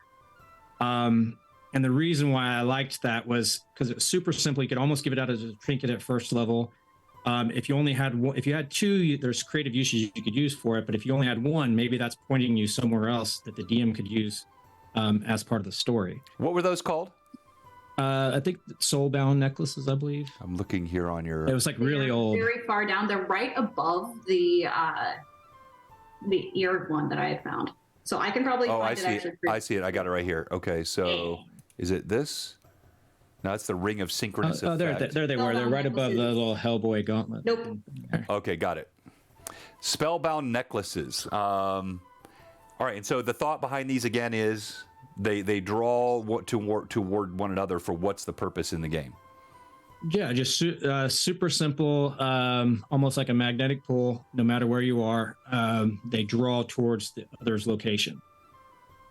S2: And the reason why I liked that was because it was super simple. You could almost give it out as a trinket at first level. If you only had one, if you had two, there's creative uses you could use for it. But if you only had one, maybe that's pointing you somewhere else that the DM could use as part of the story.
S1: What were those called?
S2: I think soulbound necklaces, I believe.
S1: I'm looking here on your...
S2: It was like really old.
S3: Very far down. They're right above the eared one that I had found. So I can probably find it actually.
S1: I see it. I got it right here. Okay, so is it this? No, it's the Ring of Synchronous Effect.
S2: There they were. They're right above the little Hellboy gauntlet.
S3: Nope.
S1: Okay, got it. Spellbound necklaces. All right, and so the thought behind these again is they draw toward one another for what's the purpose in the game.
S2: Yeah, just super simple, almost like a magnetic pull. No matter where you are, they draw towards the other's location.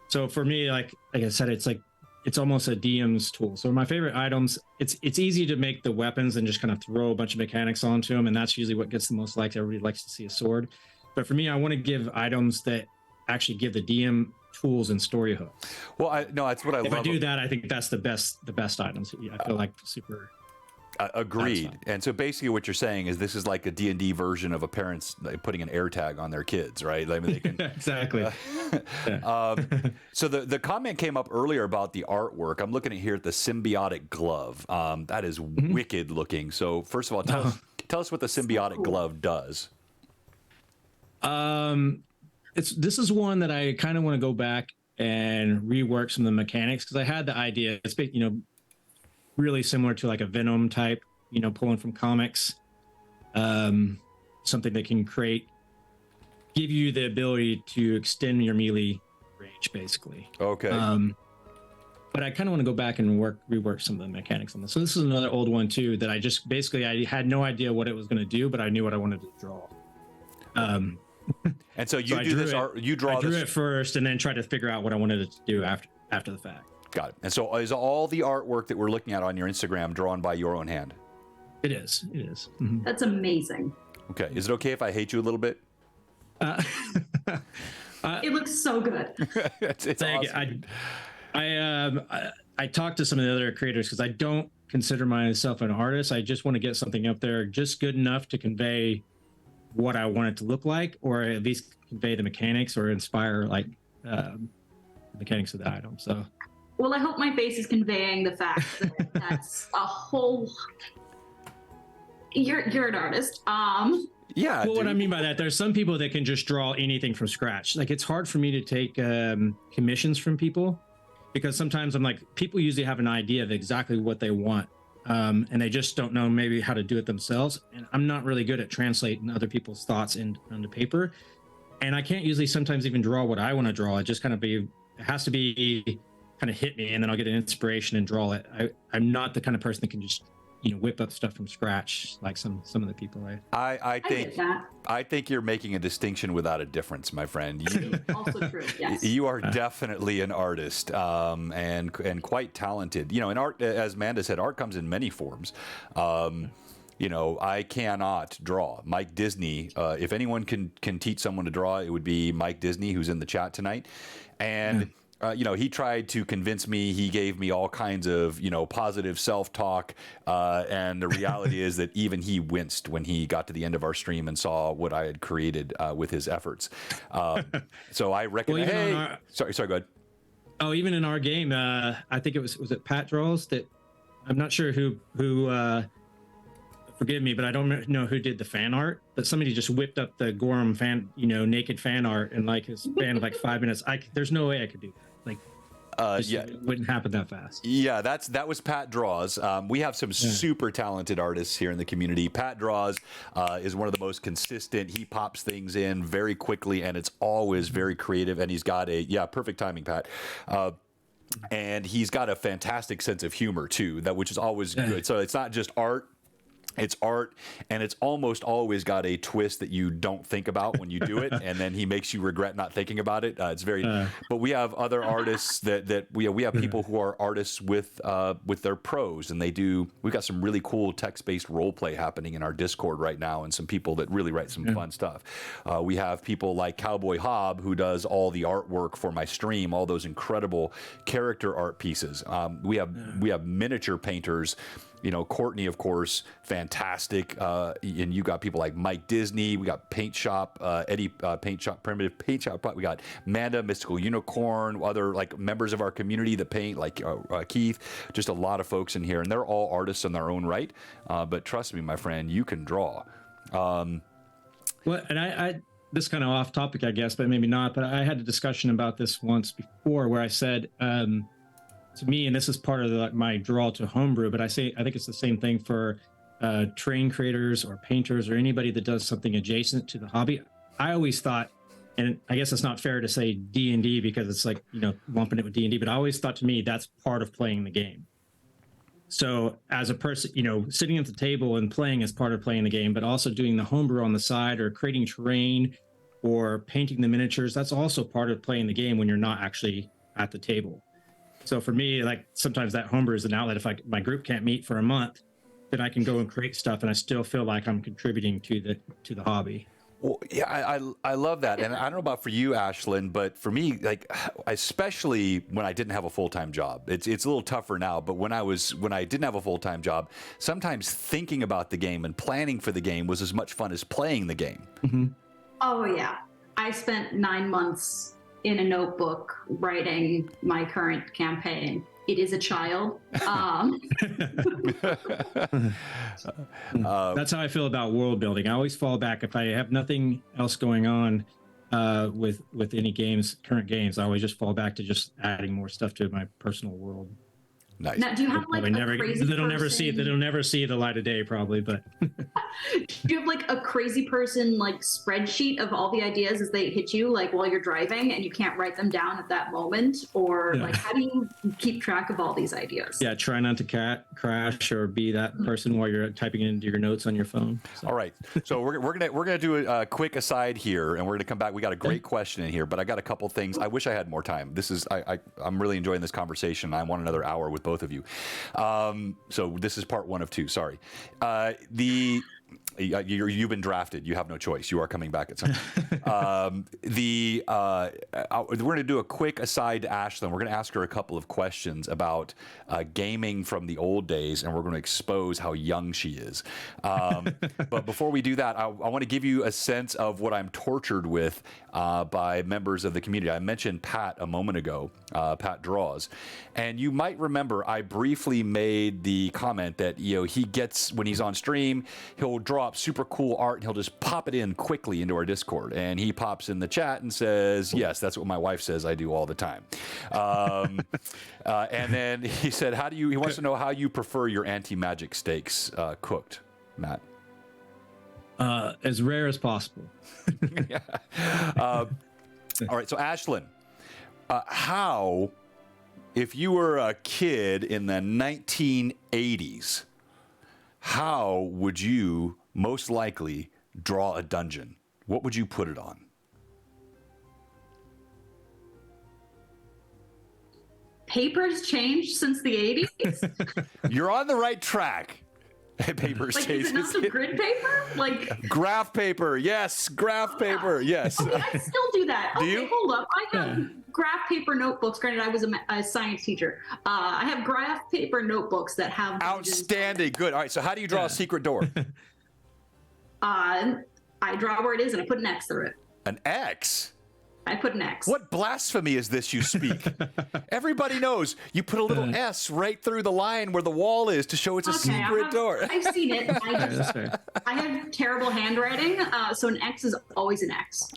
S2: So for me, like I said, it's almost a DM's tool. So my favorite items, it's easy to make the weapons and just kind of throw a bunch of mechanics onto them, and that's usually what gets the most likes. Everybody likes to see a sword, but for me, I want to give items that actually give the DM tools and story hooks.
S1: Well, that's what I love.
S2: If I do that, I think that's the best items. I feel like super.
S1: Agreed. And so basically what you're saying is this is like a D&D version of a parent's like, putting an air tag on their kids, right? I mean, they can,
S2: exactly.
S1: So the comment came up earlier about the artwork. I'm looking at here at the symbiotic glove. That is wicked looking. So first of all, tell us what the symbiotic glove does.
S2: This is one that I kind of want to go back and rework some of the mechanics, because I had the idea. It's really similar to like a Venom type, pulling from comics. Something that can give you the ability to extend your melee range, basically.
S1: Okay.
S2: But I kind of want to go back and rework some of the mechanics on this. So this is another old one too that I had no idea what it was going to do, but I knew what I wanted to draw.
S1: And so you do this art, you draw this.
S2: I drew it first and then tried to figure out what I wanted it to do after the fact.
S1: Got it. And so is all the artwork that we're looking at on your Instagram drawn by your own hand?
S2: It is. Mm-hmm.
S3: That's amazing.
S1: Okay. Is it okay if I hate you a little bit?
S3: It looks so good.
S1: It's awesome.
S2: I talked to some of the other creators because I don't consider myself an artist. I just want to get something up there just good enough to convey what I want it to look like, or at least convey the mechanics or inspire like the mechanics of the item. So,
S3: well, I hope my face is conveying the fact that that's a whole. You're an artist.
S1: Yeah.
S2: Well, what I mean by that, there's some people that can just draw anything from scratch. Like it's hard for me to take commissions from people, because sometimes I'm like, people usually have an idea of exactly what they want. And they just don't know maybe how to do it themselves. And I'm not really good at translating other people's thoughts onto paper. And I can't usually sometimes even draw what I want to draw. It just it has to be kind of hit me, and then I'll get an inspiration and draw it. I'm not the kind of person that can just, whip up stuff from scratch like some of the people.
S1: I think you're making a distinction without a difference, my friend.
S3: Also true. Yes.
S1: You are definitely an artist, and quite talented. In art, as Amanda said, art comes in many forms. I cannot draw. Mike Disney, if anyone can teach someone to draw, it would be Mike Disney, who's in the chat tonight. And he tried to convince me. He gave me all kinds of, positive self-talk. And the reality is that even he winced when he got to the end of our stream and saw what I had created with his efforts. So I recommend. Sorry, go ahead.
S2: Oh, even in our game, I think was it Pat Draws that I'm not sure who forgive me, but I don't know who did the fan art, but somebody just whipped up the Gorham fan, naked fan art in like a span of like 5 minutes. There's no way I could do that. It wouldn't happen that fast.
S1: Yeah, that was Pat Draws. We have some super talented artists here in the community. Pat Draws is one of the most consistent. He pops things in very quickly, and it's always very creative. And he's got perfect timing, Pat. And he's got a fantastic sense of humor too, which is always good. So it's not just art. It's art, and it's almost always got a twist that you don't think about when you do it, and then he makes you regret not thinking about it. It's very. But we have other artists that we have people who are artists with their prose, and we've got some really cool text-based role play happening in our Discord right now, and some people that really write some fun stuff. We have people like Cowboy Hob, who does all the artwork for my stream, all those incredible character art pieces. We have miniature painters. Courtney, of course, fantastic. And you got people like Mike Disney. We got Paint Shop, Eddie, Paint Shop, Primitive Paint Shop. We got Amanda, Mystical Unicorn, other like members of our community that paint, like Keith. Just a lot of folks in here, and they're all artists in their own right. But trust me, my friend, you can draw.
S2: Well, and I this is kind of off topic, I guess, but maybe not. But I had a discussion about this once before, where I said. To me, and this is part of my draw to homebrew, but I think it's the same thing for train creators or painters or anybody that does something adjacent to the hobby. I always thought, and I guess it's not fair to say D&D because it's like, lumping it with D&D, but I always thought to me that's part of playing the game. So as a person, sitting at the table and playing is part of playing the game, but also doing the homebrew on the side or creating terrain or painting the miniatures, that's also part of playing the game when you're not actually at the table. So for me, like sometimes that homebrew is an outlet. If my group can't meet for a month, then I can go and create stuff, and I still feel like I'm contributing to the hobby.
S1: Well, yeah, I love that, and I don't know about for you, Ashlyn, but for me, like especially when I didn't have a full-time job, it's a little tougher now. But when I didn't have a full-time job, sometimes thinking about the game and planning for the game was as much fun as playing the game.
S2: Mm-hmm.
S3: Oh yeah, I spent 9 months in a notebook writing my current campaign. It is a child.
S2: That's how I feel about world building. I always fall back if I have nothing else going on with any games, current games. I always just fall back to just adding more stuff to my personal world.
S1: Nice.
S3: Now, do you have like a crazy
S2: They'll
S3: person?
S2: never see the light of day, probably. But
S3: do you have like a crazy person like spreadsheet of all the ideas as they hit you, like while you're driving, and you can't write them down at that moment, or like how do you keep track of all these ideas?
S2: Yeah, try not to crash or be that person while you're typing into your notes on your phone. So.
S1: All right, so we're gonna do a quick aside here, and we're gonna come back. We got a great question in here, but I got a couple things. I wish I had more time. This is I'm really enjoying this conversation. I want another hour with both of you. So this is part 1 of 2. Sorry. You've been drafted. You have no choice. You are coming back at some point. We're going to do a quick aside to Ashlyn. We're going to ask her a couple of questions about gaming from the old days, and we're going to expose how young she is. But before we do that, I want to give you a sense of what I'm tortured with by members of the community. I mentioned Pat a moment ago, Pat Draws. And you might remember I briefly made the comment that he gets, when he's on stream, he'll draw up super cool art and he'll just pop it in quickly into our Discord. And he pops in the chat and says, yes, that's what my wife says I do all the time. And then he said, he wants to know how you prefer your anti-magic steaks cooked, Matt.
S2: As rare as possible.
S1: All right, so Ashlyn, how, if you were a kid in the 1980s, how would you most likely draw a dungeon? What would you put it on?
S3: Paper's changed since the 80s?
S1: You're on the right track. Paper's
S3: like,
S1: changed.
S3: is it not the grid paper? Like
S1: graph paper, yes. Graph paper, yes.
S3: Okay, I still do that.
S1: Do
S3: Okay,
S1: you?
S3: hold up. I have graph paper notebooks. Granted, I was a science teacher. I have graph paper notebooks that have
S1: Outstanding. Good. All right, so how do you draw a secret door?
S3: I draw where it is and I put an X through it.
S1: An X?
S3: I put an X.
S1: What blasphemy is this you speak? Everybody knows you put a little S right through the line where the wall is to show it's a secret door.
S3: I've seen it. I have terrible handwriting, so an X is always an X.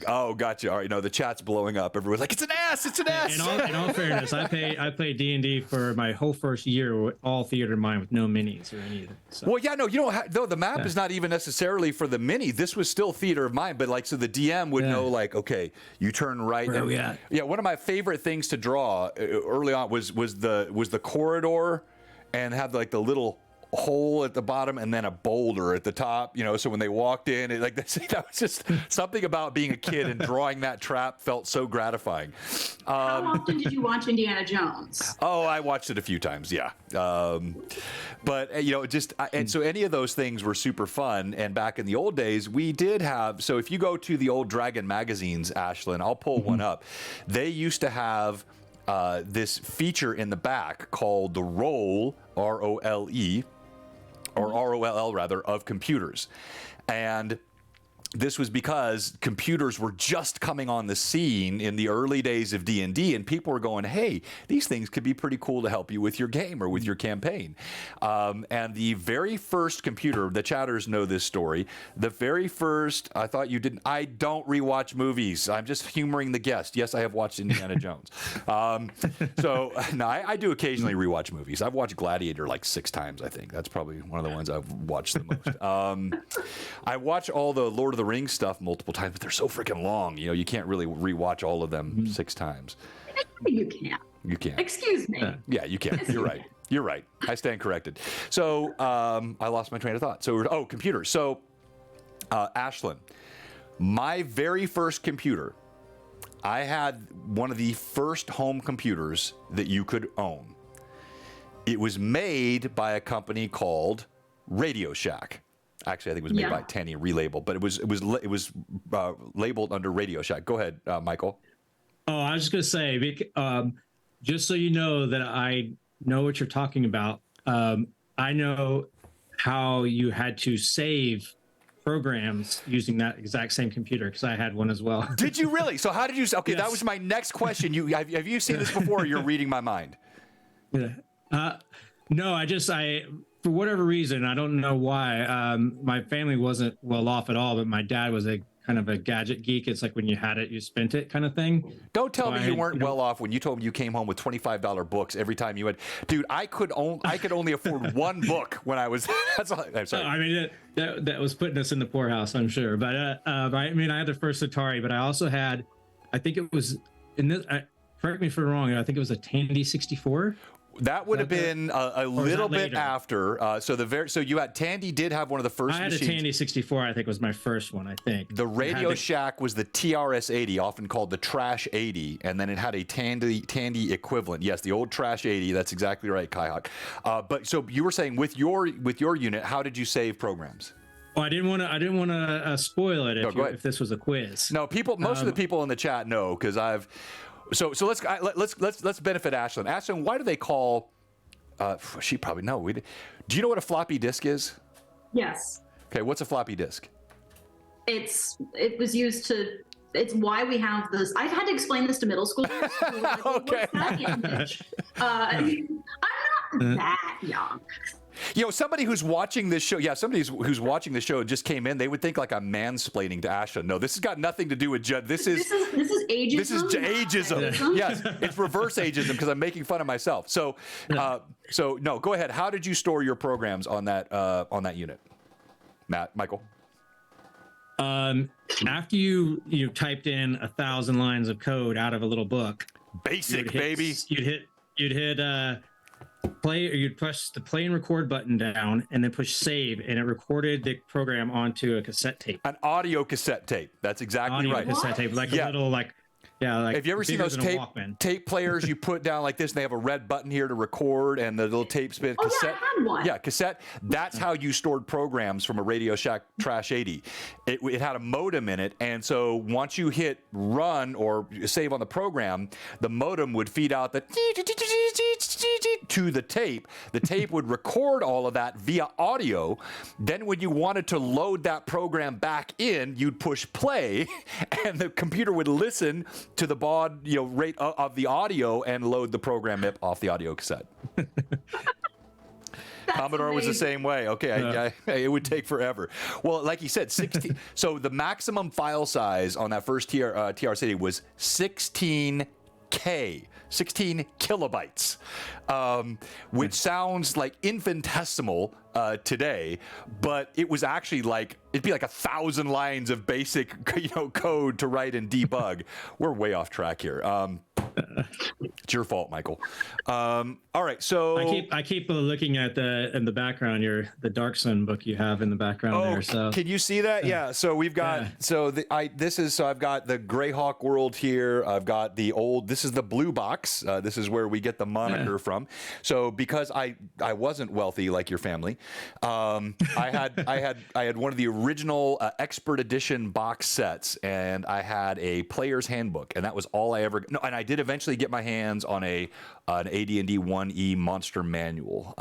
S1: Oh, gotcha. All right, no, the chat's blowing up. Everyone's like, it's an S, it's an S.
S2: In all fairness, I played D&D for my whole first year with all theater mine with no minis or any of it. So.
S1: Well, yeah, no, you don't have, though the map is not even necessarily for the mini. This was still theater of mine, but like, so the DM would know, like, okay, you turn right.
S2: Where are we at?
S1: Yeah, one of my favorite things to draw early on was the corridor, and have like the little hole at the bottom and then a boulder at the top, so when they walked in, that was just something about being a kid and drawing that trap felt so gratifying.
S3: How often did you watch Indiana Jones?
S1: Oh, I watched it a few times, yeah. But and so any of those things were super fun. And back in the old days, we did have, so if you go to the old Dragon magazines, Ashlyn, I'll pull one up. They used to have this feature in the back called the Roll, R-O-L-E, or R-O-L-L rather, of computers. And this was because computers were just coming on the scene in the early days of D&D, and people were going, hey, these things could be pretty cool to help you with your game or with your campaign. And the very first computer, the chatters know this story, the very first, I don't rewatch movies. I'm just humoring the guest. Yes, I have watched Indiana Jones. No, I do occasionally rewatch movies. I've watched Gladiator like 6 times, I think. That's probably one of the ones I've watched the most. I watch all the Lord of the Rings stuff multiple times, but they're so freaking long. You can't really rewatch all of them 6 times.
S3: You can't.
S1: You can't.
S3: Excuse me.
S1: Yeah, you can. You're right. You're right. I stand corrected. So I lost my train of thought. So computers. So Ashlyn, my very first computer, I had one of the first home computers that you could own. It was made by a company called Radio Shack. Actually, I think it was made by Tandy and relabeled, but it was labeled under Radio Shack. Go ahead, Michael.
S2: Oh, I was just gonna say, just so you know that I know what you're talking about. I know how you had to save programs using that exact same computer because I had one as well.
S1: Did you really? So how did you? Okay,
S2: Yes.
S1: That was my next question. Have you seen this before? Or you're reading my mind.
S2: Yeah. No, I for whatever reason, I don't know why. My family wasn't well off at all, but my dad was a kind of a gadget geek. It's like when you had it, you spent it kind of thing.
S1: Don't tell me you weren't well off when you told me you came home with $25 books every time you had. Dude, I could only afford one book when I was. That's all. I'm sorry.
S2: I mean, that was putting us in the poorhouse, I'm sure. But I mean, I had the first Atari, but I also had, I think it was in this. Correct me if I'm wrong. I think it was a Tandy 64.
S1: That would have been a little bit after. So you had Tandy did have one of the first.
S2: I had
S1: machines.
S2: a Tandy 64. I think was my first one. I think
S1: the Radio Shack was the TRS-80, often called the Trash 80, and then it had a Tandy equivalent. Yes, the old Trash 80. That's exactly right, Kaihawk. But so you were saying with your unit, how did you save programs?
S2: Well, I didn't want to spoil it if this was a quiz.
S1: No, most of the people in the chat know because I've. So let's benefit Ashlyn. Ashlyn, why do they call? She probably know. Do you know what a floppy disk is?
S3: Yes.
S1: Okay, what's a floppy disk?
S3: It was used to. It's why we have this. I've had to explain this to middle schoolers. Like,
S1: Okay.
S3: What's that image? I'm not that young.
S1: Somebody who's watching this show, who's watching the show just came in, they would think like I'm mansplaining to Ashlyn. No, this has got nothing to do with This is ageism. This is ageism. Yes, it's reverse ageism because I'm making fun of myself. So no, go ahead. How did you store your programs on that unit, Michael?
S2: After you typed in 1,000 lines of code out of a little book,
S1: baby.
S2: You'd hit play, or you'd press the play and record button down and then push save, and it recorded the program onto a cassette tape.
S1: An audio cassette tape. That's exactly right.
S2: Cassette tape, like a little like. Yeah, like
S1: have you ever seen those tape players you put down like this and they have a red button here to record and the little tape spin cassette?
S3: Yeah, I had one.
S1: Yeah, cassette. That's how you stored programs from a Radio Shack Trash 80. It had a modem in it, and so once you hit run or save on the program, the modem would feed out the to the tape. The tape would record all of that via audio. Then when you wanted to load that program back in, you'd push play and the computer would listen to the baud rate of the audio and load the program off the audio cassette. Commodore was the same way. Okay, it would take forever. Well, like you said, 16. So the maximum file size on that first TRS-80 was 16 kilobytes, which sounds like infinitesimal today, but it was actually it'd be like 1,000 lines of basic code to write and debug. We're way off track here. It's your fault, Michael. All right, so
S2: I keep looking at in the background the Dark Sun book you have in the background there. So
S1: can you see that? Yeah. So we've got I've got the Greyhawk world here. I've got this is the blue box. This is where we get the moniker from. So because I wasn't wealthy like your family, I had one of the original expert edition box sets, and I had a player's handbook, and that was all I ever. No, and I did eventually get my hands on an AD&D 1E monster manual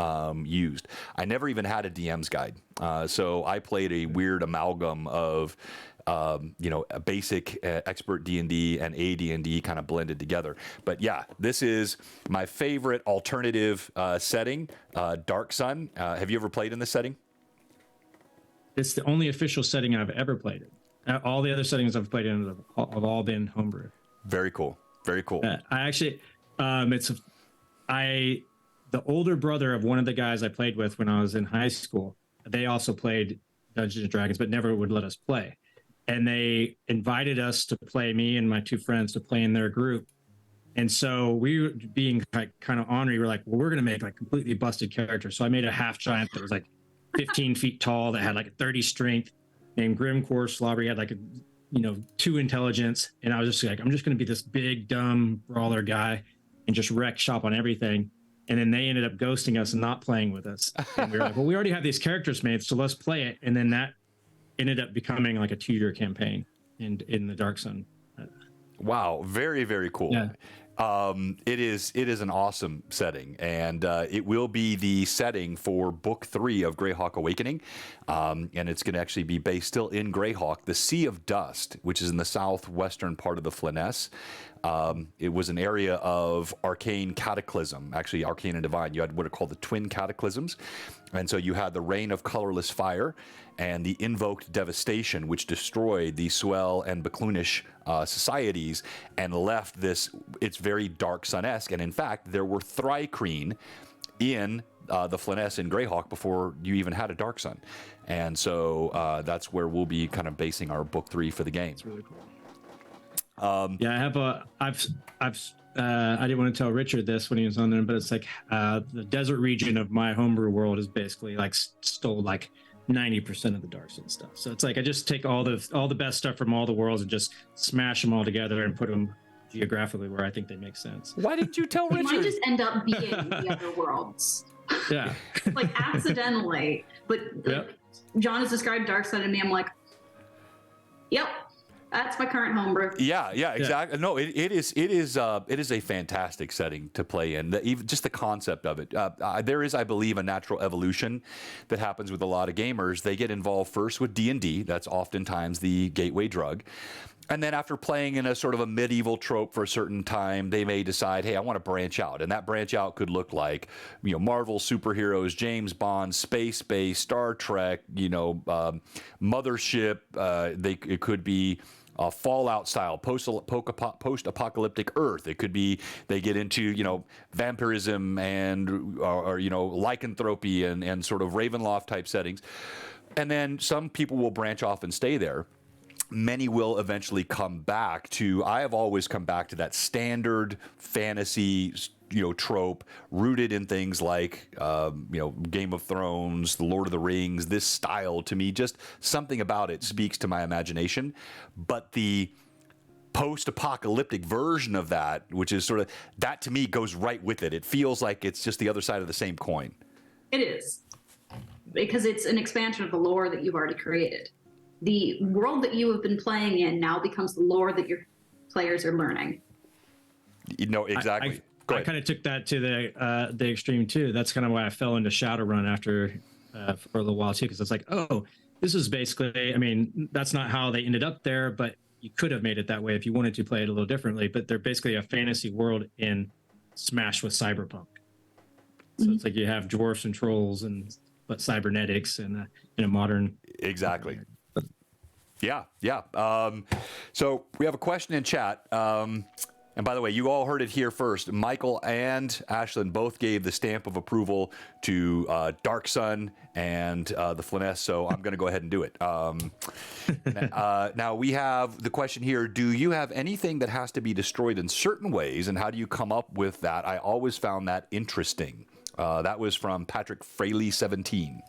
S1: used. I never even had a DM's guide, so I played a weird amalgam of a basic expert D&D and AD&D kind of blended together. But yeah, this is my favorite alternative setting, Dark Sun. Have you ever played in this setting?
S2: It's the only official setting I've ever played in. All the other settings I've played in have all been homebrew.
S1: Very cool. Very cool.
S2: I actually, the older brother of one of the guys I played with when I was in high school, they also played Dungeons and Dragons, but never would let us play. And they invited us to play, me and my two friends, to play in their group. And so we were being kind of ornery. We're like, well, we're going to make completely busted characters. So I made a half giant that was 15 feet tall, that had a 30 strength, named Grimcore Slobber. He had 2 intelligence. And I was just I'm just going to be this big, dumb brawler guy and just wreck shop on everything. And then they ended up ghosting us and not playing with us. And we were like, well, we already have these characters made, so let's play it. And then that ended up becoming like a 2-year campaign in the Dark Sun.
S1: Wow, very, very cool.
S2: Yeah.
S1: It is an awesome setting, and it will be the setting for Book 3 of Greyhawk Awakening, and it's going to actually be based still in Greyhawk. The Sea of Dust, which is in the southwestern part of the Flyness. It was an area of arcane cataclysm, actually arcane and divine. You had what are called the twin cataclysms. And so you had the rain of colorless fire and the invoked devastation, which destroyed the Swell and Beclunish societies and left this, it's very Dark Sun-esque. And in fact, there were Thri-kreen in the Flyness in Greyhawk before you even had a Dark Sun. And so that's where we'll be kind of basing our Book 3 for the game.
S2: It's really cool. Yeah, I didn't want to tell Richard this when he was on there, but it's like the desert region of my homebrew world is basically like stole like 90% of the Dark Sun stuff. So it's like I just take all the best stuff from all the worlds and just smash them all together and put them geographically where I think they make sense.
S1: Why didn't you tell
S3: It
S1: Richard?
S3: might just end up being the other worlds.
S2: Yeah.
S3: Like accidentally. But
S2: Yep.
S3: John has described Dark Sun to me. I'm like, yep, that's my current homebrew.
S1: Yeah, exactly. No, it is a fantastic setting to play in. Even just the concept of it. There is, I believe, a natural evolution that happens with a lot of gamers. They get involved first with D&D. That's oftentimes the gateway drug. And then after playing in a sort of a medieval trope for a certain time, they may decide, hey, I want to branch out. And that branch out could look like, Marvel superheroes, James Bond, space-based, Star Trek, Mothership. It could be Fallout style, post-apocalyptic Earth. It could be they get into, vampirism and, lycanthropy and sort of Ravenloft type settings. And then some people will branch off and stay there. Many will eventually come back to, I have always come back to that standard fantasy, trope rooted in things like, Game of Thrones, The Lord of the Rings. This style, to me, just something about it speaks to my imagination. But the post-apocalyptic version of that, which is sort of, that to me goes right with it. It feels like it's just the other side of the same coin.
S3: It is. Because it's an expansion of the lore that you've already created. The world that you have been playing in now becomes the lore that your players are learning.
S1: Exactly.
S2: I kind of took that to the extreme too. That's kind of why I fell into Shadowrun after for a little while too, because it's like, oh, this is basically, that's not how they ended up there, but you could have made it that way if you wanted to play it a little differently. But they're basically a fantasy world in smashed with cyberpunk. So it's like you have dwarfs and trolls but cybernetics and in a modern.
S1: Exactly. Yeah. So we have a question in chat. And by the way, you all heard it here first. Michael and Ashlyn both gave the stamp of approval to Dark Sun and the Flyness, so I'm going to go ahead and do it. Now, we have the question here. Do you have anything that has to be destroyed in certain ways, and how do you come up with that? I always found that interesting. That was from Patrick Fraley 17.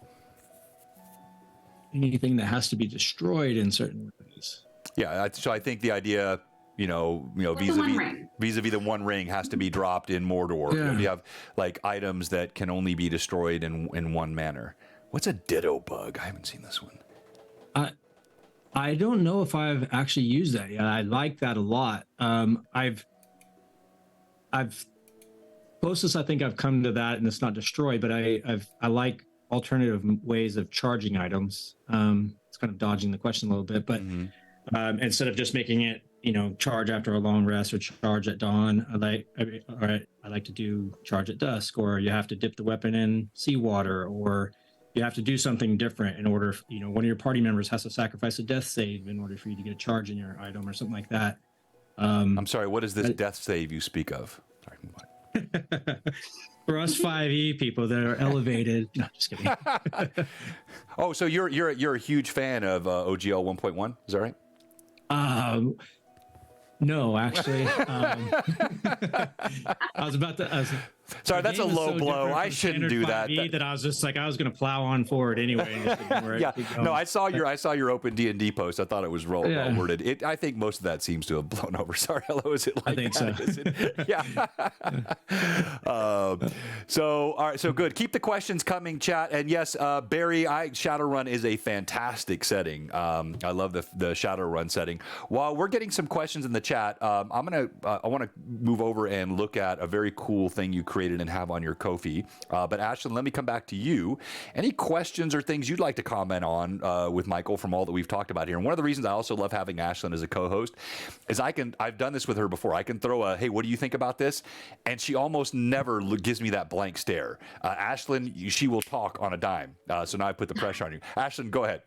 S2: Anything that has to be destroyed in certain ways.
S1: Yeah, so I think the idea, vis-a-vis the One Ring has to be dropped in Mordor.
S2: Yeah.
S1: You have like items that can only be destroyed in one manner. What's a ditto bug? I haven't seen this one.
S2: I don't know if I've actually used that yet. I like that a lot. I've closest I think I've come to that, and it's not destroyed, but I like alternative ways of charging items. It's kind of dodging the question a little bit, but instead of just making it, charge after a long rest or charge at dawn, I like to do charge at dusk, or you have to dip the weapon in seawater, or you have to do something different in order, one of your party members has to sacrifice a death save in order for you to get a charge in your item or something like that.
S1: I'm sorry, what is this death save you speak of? Sorry, move on.
S2: For us 5e people that are elevated. No, just kidding.
S1: Oh, so you're a huge fan of OGL 1.1? Is that right?
S2: No, actually. I was about to.
S1: Sorry,
S2: The
S1: that's a
S2: game is
S1: low
S2: so
S1: blow.
S2: different
S1: I
S2: from
S1: shouldn't
S2: standard
S1: do that.
S2: 5e that I was just like, I was going to plow on forward anyway. And just ignore it,
S1: Yeah,
S2: keep going.
S1: no, I saw your open D&D post. I thought it was well worded. I think most of that seems to have blown over. Sorry, hello, is it like
S2: I think
S1: that?
S2: so.
S1: Is it? Yeah. So all right, so good. Keep the questions coming, chat. And yes, Barry, Shadowrun is a fantastic setting. I love the Shadowrun setting. While we're getting some questions in the chat, I want to move over and look at a very cool thing you created and have on your Ko-fi. But Ashlyn, let me come back to you. Any questions or things you'd like to comment on with Michael from all that we've talked about here? And one of the reasons I also love having Ashlyn as a co-host is I've done this with her before. I can throw a, hey, what do you think about this? And she almost never gives me that blank stare. Ashlyn, she will talk on a dime. So now I put the pressure on you. Ashlyn, go ahead.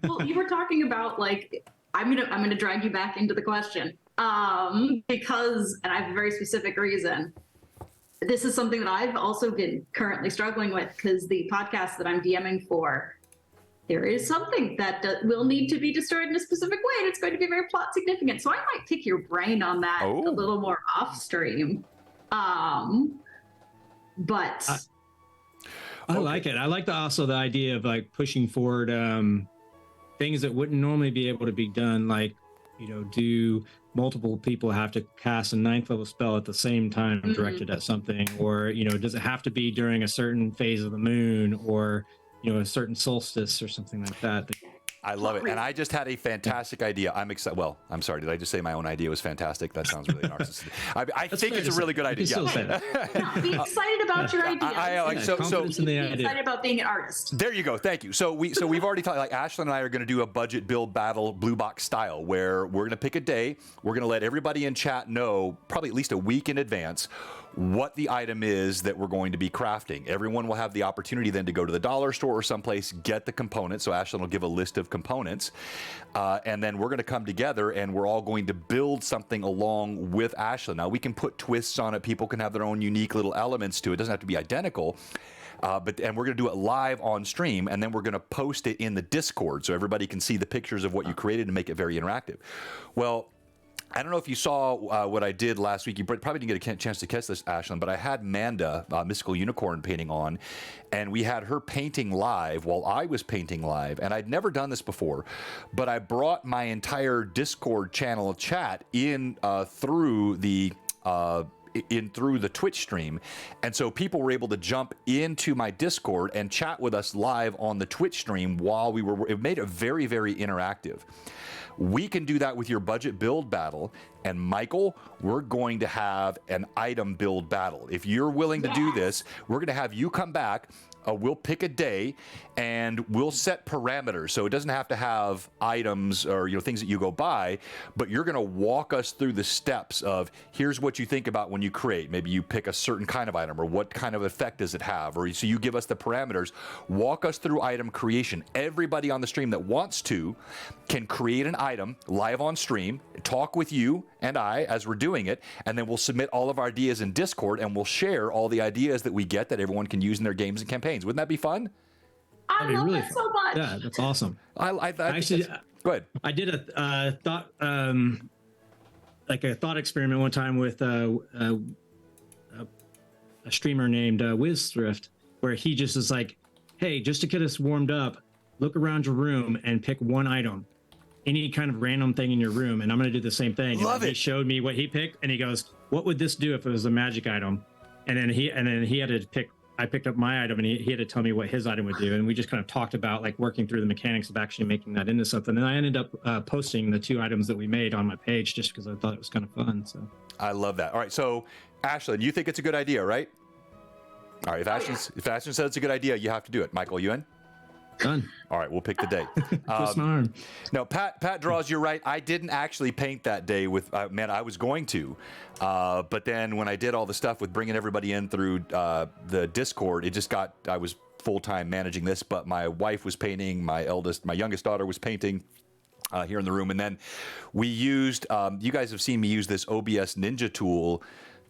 S3: Well, you were talking about like I'm gonna drag you back into the question because, and I have a very specific reason. This is something that I've also been currently struggling with because the podcast that I'm DMing for, there is something that will need to be destroyed in a specific way, and it's going to be very plot significant. So I might pick your brain on that a little more off stream. But
S2: I like it. I like also the idea of like pushing forward things that wouldn't normally be able to be done, like, do multiple people have to cast a 9th level spell at the same time directed at something, or does it have to be during a certain phase of the moon, or a certain solstice or something like that?
S1: I love it. And I just had a fantastic idea. I'm excited. Well, I'm sorry. Did I just say my own idea was fantastic? That sounds really narcissistic. I think it's a really good idea.
S2: Still say that.
S3: no, be excited about your ideas.
S2: Confidence in the
S3: Be
S2: idea.
S3: excited about being an artist.
S1: There you go. Thank you. So we've already talked, like Ashlyn and I are going to do a budget build battle blue box style where we're going to pick a day. We're going to let everybody in chat know probably at least a week in advance what the item is that we're going to be crafting. Everyone will have the opportunity then to go to the dollar store or someplace, get the components. So Ashlyn will give a list of components. And then we're going to come together and we're all going to build something along with Ashlyn. Now, we can put twists on it. People can have their own unique little elements to it. It doesn't have to be identical. And we're going to do it live on stream, and then we're going to post it in the Discord so everybody can see the pictures of what you created and make it very interactive. Well, I don't know if you saw what I did last week. You probably didn't get a chance to catch this, Ashlyn, but I had Manda, Mystical Unicorn, painting on, and we had her painting live while I was painting live. And I'd never done this before, but I brought my entire Discord channel chat in through the Twitch stream. And so people were able to jump into my Discord and chat with us live on the Twitch stream while it made it very, very interactive. We can do that with your budget build battle. And Michael, we're going to have an item build battle. If you're willing to do this, we're going to have you come back. We'll pick a day and we'll set parameters. So it doesn't have to have items or things that you go buy, but you're going to walk us through the steps of here's what you think about when you create. Maybe you pick a certain kind of item, or what kind of effect does it have, or so you give us the parameters. Walk us through item creation. Everybody on the stream that wants to can create an item live on stream, talk with you and I as we're doing it, and then we'll submit all of our ideas in Discord, and we'll share all the ideas that we get that everyone can use in their games and campaigns. Wouldn't that be fun?
S3: I love
S2: really
S3: that so much.
S2: Yeah, that's awesome.
S1: I actually go ahead.
S2: I did a thought, like a thought experiment one time with a streamer named WizThrift, where he just is like, hey, just to get us warmed up, look around your room and pick one item, any kind of random thing in your room, and I'm going to do the same thing.
S1: Love it.
S2: He showed me what he picked, and he goes, what would this do if it was a magic item? And then he had to pick. I picked up my item, and he had to tell me what his item would do, and we just kind of talked about like working through the mechanics of actually making that into something. And I ended up posting the 2 items that we made on my page just because I thought it was kind of fun. So
S1: I love that. All right, so Ashlyn, you think it's a good idea, right? All right, if Ashlyn says it's a good idea, you have to do it. Michael, you in?
S2: Done.
S1: All right, we'll pick the day.
S2: Twist my arm.
S1: No, Pat draws. You're right. I didn't actually paint that day with. Man, I was going to, but then when I did all the stuff with bringing everybody in through the Discord, it just got. I was full-time managing this, but my wife was painting. My youngest daughter was painting. Here in the room, and then we used. You guys have seen me use this OBS Ninja tool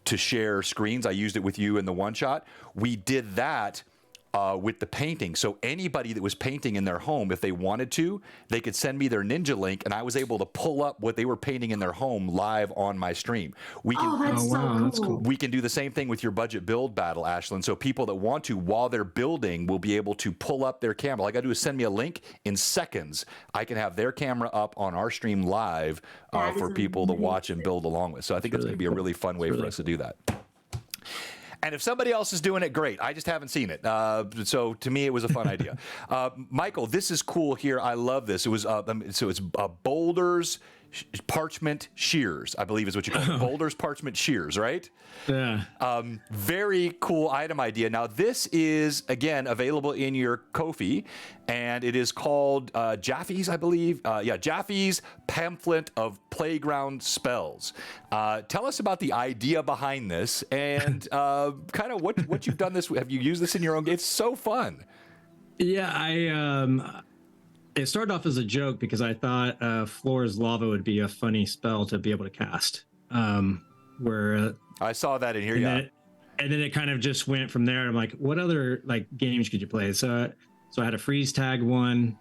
S1: to share screens. I used it with you in the one shot. We did that with the painting. So anybody that was painting in their home, if they wanted to, they could send me their Ninja link, and I was able to pull up what they were painting in their home live on my stream. We can,
S3: that's so cool.
S2: That's cool.
S1: we can do the same thing with your budget build battle, Ashlyn. So people that want to, while they're building, will be able to pull up their camera. All I got to do is send me a link. In seconds, I can have their camera up on our stream live for people to watch and build along with. So I think it's going to be a really fun way for us to do that. And if somebody else is doing it, great. I just haven't seen it. So to me, it was a fun idea. Michael, this is cool here. I love this. It was so it's boulders, parchment shears, I believe is what you call it. Boulders, parchment shears, right?
S2: Yeah.
S1: Very cool item idea. Now, this is, again, available in your Ko-fi, and it is called Jaffe's, I believe. Jaffe's Pamphlet of Playground Spells. Tell us about the idea behind this and kind of what you've done this. Have you used this in your own game? It's so fun.
S2: Yeah, it started off as a joke because I thought Floor's Lava would be a funny spell to be able to cast. Where
S1: I saw that in here,
S2: and then it kind of just went from there. I'm like, what other like games could you play? So I had a freeze tag one.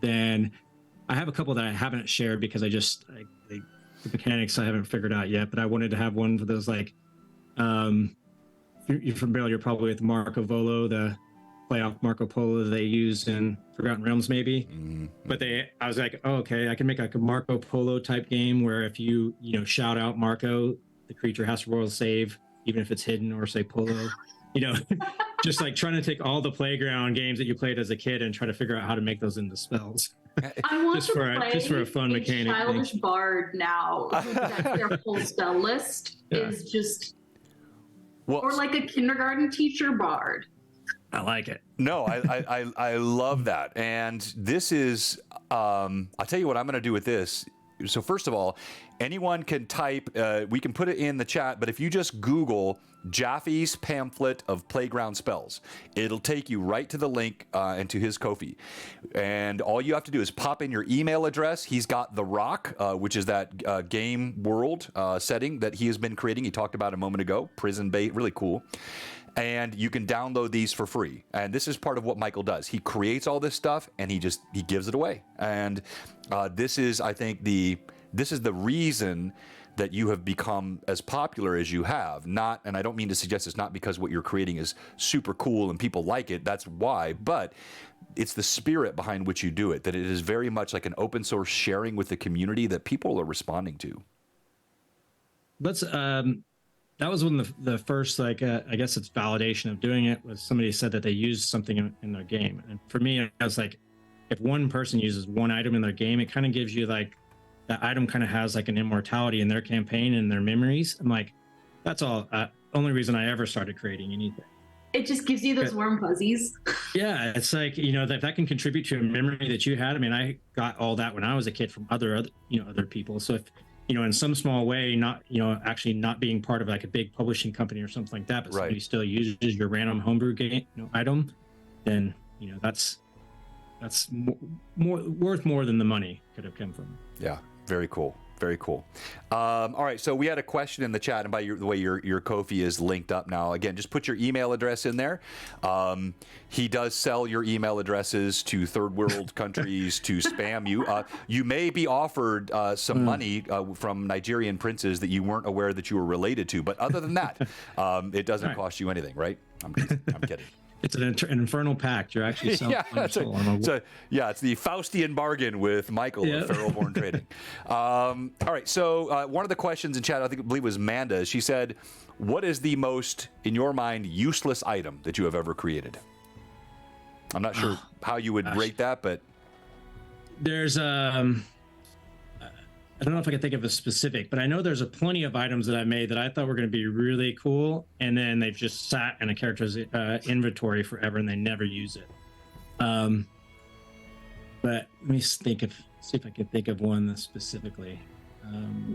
S2: Then I have a couple that I haven't shared because the mechanics I haven't figured out yet. But I wanted to have one for those like, you're familiar, you're probably with Marco Polo, the playoff Marco Polo they use in Forgotten Realms, maybe. But I was like, oh, okay, I can make like a Marco Polo type game where if you shout out Marco, the creature has to roll a save, even if it's hidden, or say Polo. Just like trying to take all the playground games that you played as a kid and try to figure out how to make those into spells.
S3: I want
S2: just for a fun mechanic.
S3: Childish Bard now. Their full spell list is just, or like a kindergarten teacher bard.
S2: I like it.
S1: No, I love that. And this is, I'll tell you what I'm going to do with this. So first of all, anyone can type, we can put it in the chat, but if you just Google Jaffe's Pamphlet of Playground Spells, it'll take you right to the link and to his Ko-fi. And all you have to do is pop in your email address. He's got The Rock, which is that game world setting that he has been creating. He talked about a moment ago, prison bait, really cool. And you can download these for free. And this is part of what Michael does. He creates all this stuff and he gives it away. And this is, I think, this is the reason that you have become as popular as you have. Not, and I don't mean to suggest it's not because what you're creating is super cool and people like it. That's why, but it's the spirit behind which you do it, that it is very much like an open source sharing with the community that people are responding to.
S2: That was one of the first, I guess it's validation of doing it, was somebody said that they used something in their game. And for me, I was like, if one person uses one item in their game, it kind of gives you like, that item kind of has like an immortality in their campaign and their memories. I'm like, that's all. Only reason I ever started creating anything.
S3: It just gives you those warm fuzzies.
S2: Yeah, it's like, that can contribute to a memory that you had. I mean, I got all that when I was a kid from other people. So if, in some small way, not, actually not being part of like a big publishing company or something like that, but somebody still uses your random homebrew game, item, then, that's worth more than the money could have come from.
S1: Yeah, very cool. Very cool. All right, so we had a question in the chat, and by the way, your Ko-fi is linked up now. Again, just put your email address in there. He does sell your email addresses to third world countries to spam you. You may be offered some money from Nigerian princes that you weren't aware that you were related to, but other than that, it doesn't cost you anything, right? I'm kidding.
S2: It's an infernal pact. You're actually selling.
S1: It's the Faustian bargain with Michael at Feralborn Trading. All right, so one of the questions in chat, I believe was Manda. She said, what is the most, in your mind, useless item that you have ever created? I'm not sure how you would rate that, but...
S2: There's... I don't know if I can think of a specific, but I know there's plenty of items that I made that I thought were going to be really cool, and then they've just sat in a character's inventory forever, and they never use it. But let me see if I can think of one specifically.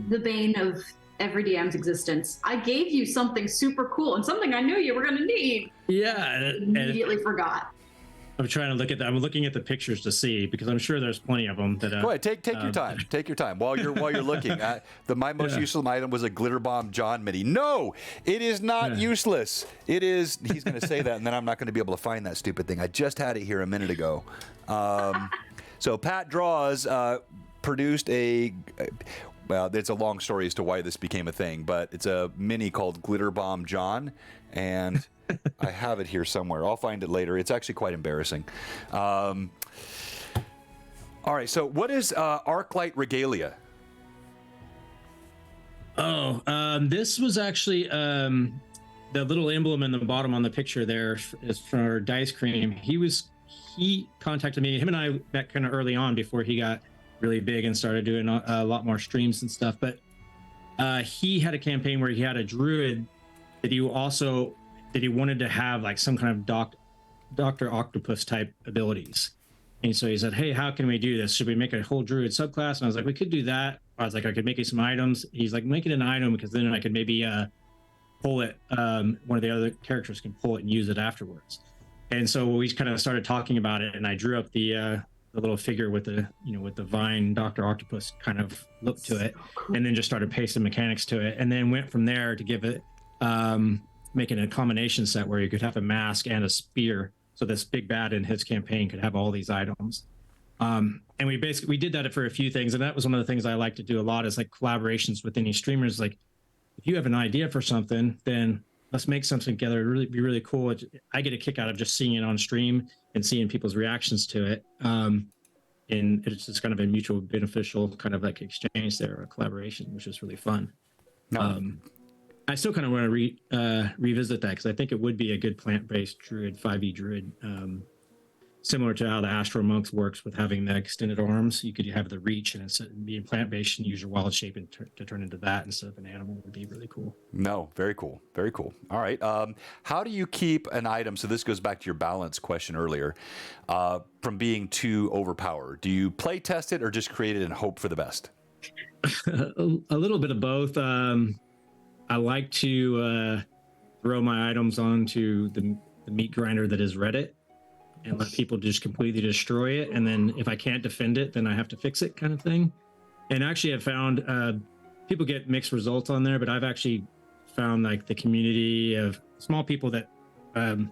S3: The bane of every DM's existence. I gave you something super cool and something I knew you were going to need.
S2: Yeah,
S3: immediately forgot.
S2: I'm trying to look at that. I'm looking at the pictures to see, because I'm sure there's plenty of them that.
S1: Go ahead, take your time. Take your time while you're looking. My most useless item was a glitter bomb John mini. No, it is not useless. It is. He's going to say that, and then I'm not going to be able to find that stupid thing. I just had it here a minute ago. So Pat Draws produced a. Well, it's a long story as to why this became a thing, but it's a mini called Glitter Bomb John, and I have it here somewhere. I'll find it later. It's actually quite embarrassing. All right, so what is Arclight Regalia?
S2: This was actually the little emblem in the bottom on the picture there is for Dice Cream. He contacted me. Him and I met kind of early on before he got really big and started doing a lot more streams and stuff. But he had a campaign where he had a druid that he wanted to have like some kind of Dr. Octopus type abilities. And so he said, hey, how can we do this? Should we make a whole druid subclass? And I was like, we could do that. I was like, I could make you some items. He's like, make it an item, because then I could maybe pull it. One of the other characters can pull it and use it afterwards. And so we kind of started talking about it, and I drew up the little figure with the vine Dr. Octopus kind of look to it, and then just started pasting mechanics to it, and then went from there to give it making a combination set where you could have a mask and a spear, so this big bad in his campaign could have all these items. And we did that for a few things, and that was one of the things I like to do a lot, is like collaborations with any streamers. Like, if you have an idea for something, then let's make something together. It'd be really cool. I get a kick out of just seeing it on stream and seeing people's reactions to it. And it's just kind of a mutual beneficial kind of like exchange there, a collaboration, which is really fun. I still kind of want to revisit that, because I think it would be a good plant-based druid, 5e druid, similar to how the Astro Monks works with having the extended arms. You could have the reach, and instead of being plant-based, and use your wild shape to turn into that instead of an animal would be really cool.
S1: No, very cool. Very cool. All right. How do you keep an item, so this goes back to your balance question earlier, from being too overpowered? Do you play test it or just create it and hope for the best?
S2: A little bit of both. I like to throw my items onto the meat grinder that is Reddit, and let people just completely destroy it. And then if I can't defend it, then I have to fix it, kind of thing. And actually I've found people get mixed results on there, but I've actually found like the community of small people that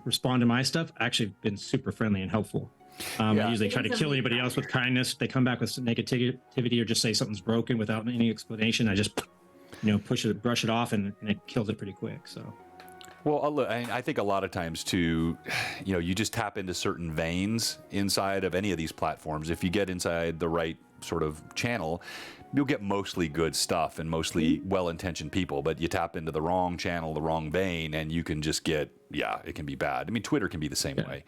S2: respond to my stuff actually been super friendly and helpful. I usually try to kill anybody else with kindness. If they come back with some negativity or just say something's broken without any explanation, I just brush it off, and it kills it pretty quick. So.
S1: Well, I think a lot of times too, you just tap into certain veins inside of any of these platforms. If you get inside the right sort of channel, you'll get mostly good stuff and mostly well-intentioned people. But you tap into the wrong channel, the wrong vein, and you can just get, it can be bad. I mean, Twitter can be the same way.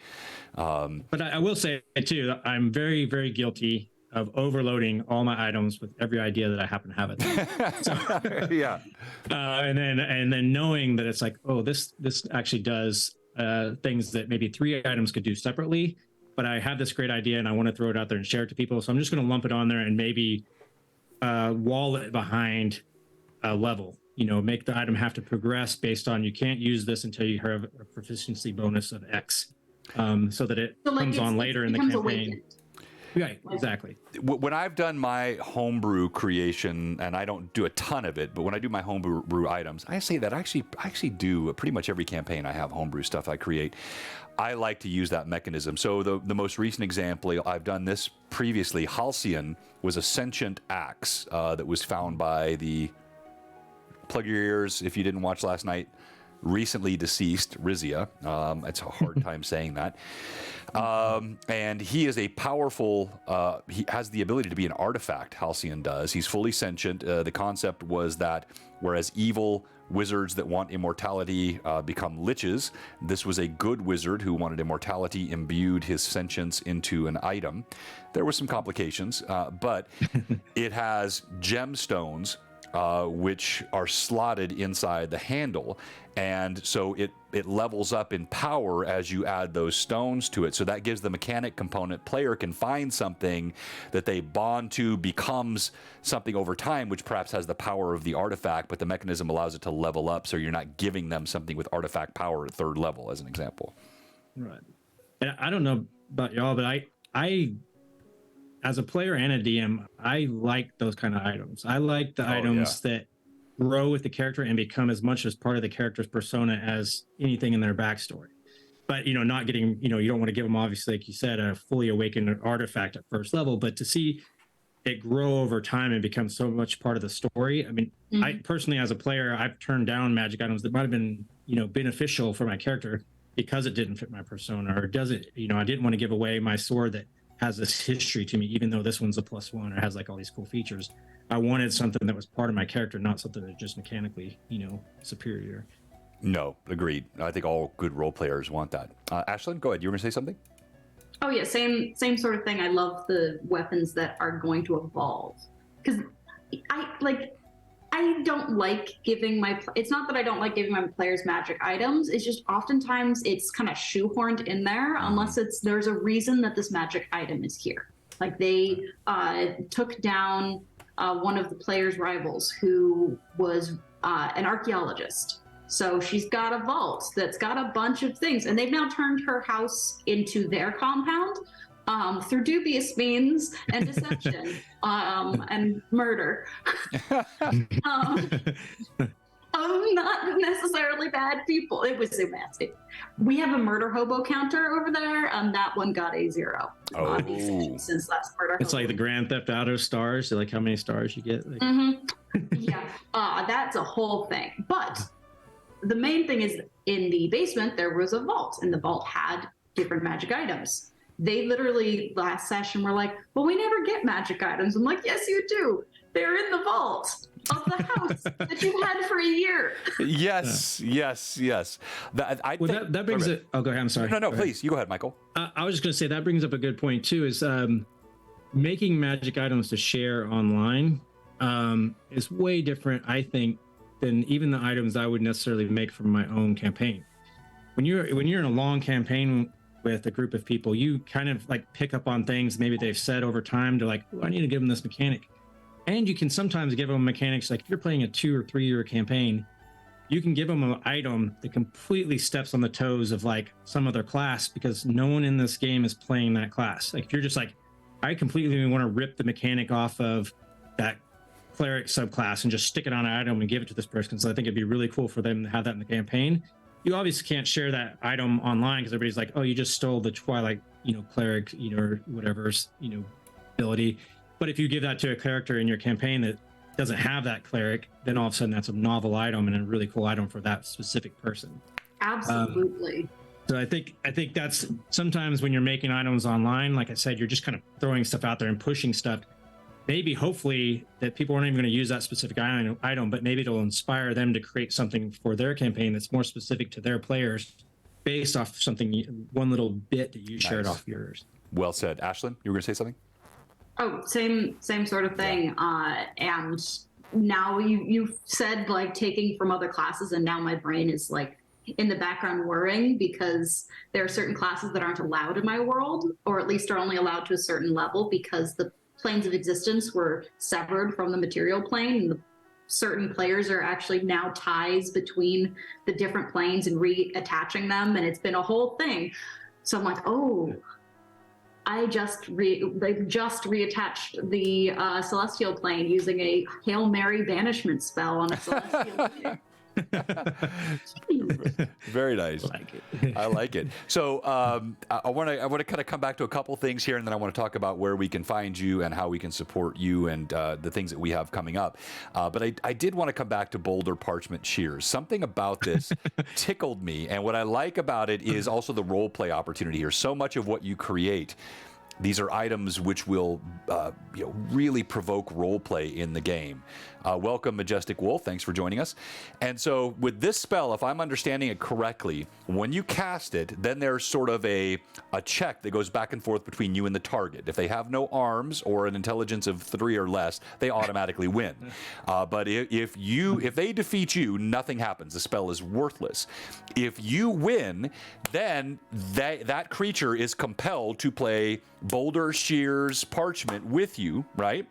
S2: But I will say too, I'm very, very guilty of overloading all my items with every idea that I happen to have at the time. And then knowing that it's like, oh, this actually does things that maybe 3 items could do separately, but I have this great idea and I want to throw it out there and share it to people. So I'm just going to lump it on there and maybe wall it behind a level. Make the item have to progress based on, you can't use this until you have a proficiency bonus of X, so that it comes on later in the campaign. Awakened. Right, exactly.
S1: When I've done my homebrew creation, and I don't do a ton of it, but when I do my homebrew items, I say that I actually do pretty much every campaign I have homebrew stuff I create. I like to use that mechanism. So the most recent example, I've done this previously. Halcyon was a sentient axe that was found by the, plug your ears if you didn't watch last night, recently deceased Rizia. It's a hard time saying that. And he is a powerful, he has the ability to be an artifact, Halcyon does. He's fully sentient. The concept was that whereas evil wizards that want immortality become liches, this was a good wizard who wanted immortality, imbued his sentience into an item. There were some complications, but it has gemstones which are slotted inside the handle, and so it levels up in power as you add those stones to it. So that gives the mechanic component. Player can find something that they bond to, becomes something over time, which perhaps has the power of the artifact, but the mechanism allows it to level up, so you're not giving them something with artifact power at 3rd level, as an example.
S2: Right. And I don't know about y'all, but I as a player and a DM, I like those kind of items. I like the items that grow with the character and become as much as part of the character's persona as anything in their backstory. But not getting, you don't want to give them, obviously, like you said, a fully awakened artifact at first level, but to see it grow over time and become so much part of the story. I mean, I personally, as a player, I've turned down magic items that might have been, beneficial for my character because it didn't fit my persona, or doesn't, I didn't want to give away my sword that has this history to me, even though this one's a +1 or has like all these cool features. I wanted something that was part of my character, not something that just mechanically, superior.
S1: No, agreed. I think all good role players want that. Ashlyn, go ahead. You were going to say something?
S3: Oh yeah, same sort of thing. I love the weapons that are going to evolve, because I don't like giving it's not that I don't like giving my players magic items. It's just oftentimes it's kind of shoehorned in there unless there's a reason that this magic item is here. Like they took down one of the players' rivals who was an archaeologist. So she's got a vault that's got a bunch of things, and they've now turned her house into their compound through dubious means and deception and murder. Not necessarily bad people. It was a mess. We have a murder hobo counter over there, and that one got a 0. Since last murder.
S2: It's like the Grand Theft Auto stars. Like how many stars you get. Like...
S3: Yeah, that's a whole thing. But the main thing is, in the basement there was a vault, and the vault had different magic items. They literally last session were like, well, we never get magic items. I'm like, yes, you do. They're in the vault of the house that you had for a year.
S1: Yes.
S2: That brings it. Oh, go ahead. I'm sorry.
S1: No, please. You go ahead, Michael.
S2: I was just going to say that brings up a good point too. Is making magic items to share online is way different, I think, than even the items I would necessarily make from my own campaign. When you're in a long campaign with a group of people, you kind of like pick up on things maybe they've said over time to like, oh, I need to give them this mechanic. And you can sometimes give them mechanics, like if you're playing a 2 or 3 year campaign, you can give them an item that completely steps on the toes of like some other class, because no one in this game is playing that class. Like if you're just like, I completely want to rip the mechanic off of that cleric subclass and just stick it on an item and give it to this person, so I think it'd be really cool for them to have that in the campaign. You obviously can't share that item online because everybody's like, oh, you just stole the Twilight, cleric, or whatever's, ability. But if you give that to a character in your campaign that doesn't have that cleric, then all of a sudden that's a novel item and a really cool item for that specific person.
S3: Absolutely.
S2: So I think that's sometimes when you're making items online, like I said, you're just kind of throwing stuff out there and pushing stuff. Maybe hopefully that people aren't even going to use that specific item, but maybe it'll inspire them to create something for their campaign that's more specific to their players based off something, one little bit that you shared off yours.
S1: Well said. Ashlyn, you were going to say something?
S3: Oh, same sort of thing. And now you've said like taking from other classes, and now my brain is like in the background worrying, because there are certain classes that aren't allowed in my world, or at least are only allowed to a certain level because the planes of existence were severed from the material plane, and certain players are actually now ties between the different planes and reattaching them, and it's been a whole thing. So I'm like, oh, they just reattached the celestial plane using a Hail Mary banishment spell on a celestial plane.
S1: Very nice. I like it. So I want to kind of come back to a couple things here, and then I want to talk about where we can find you and how we can support you and the things that we have coming up. But I did want to come back to Boulder Parchment Shears. Something about this tickled me, and what I like about it is also the role play opportunity here. So much of what you create, these are items which will really provoke role play in the game. Welcome, Majestic Wolf. Thanks for joining us. And so with this spell, if I'm understanding it correctly, when you cast it, then there's sort of a check that goes back and forth between you and the target. If they have no arms or an intelligence of 3 or less, they automatically win. But if they defeat you, nothing happens. The spell is worthless. If you win, then that creature is compelled to play boulder, shears, parchment with you, right?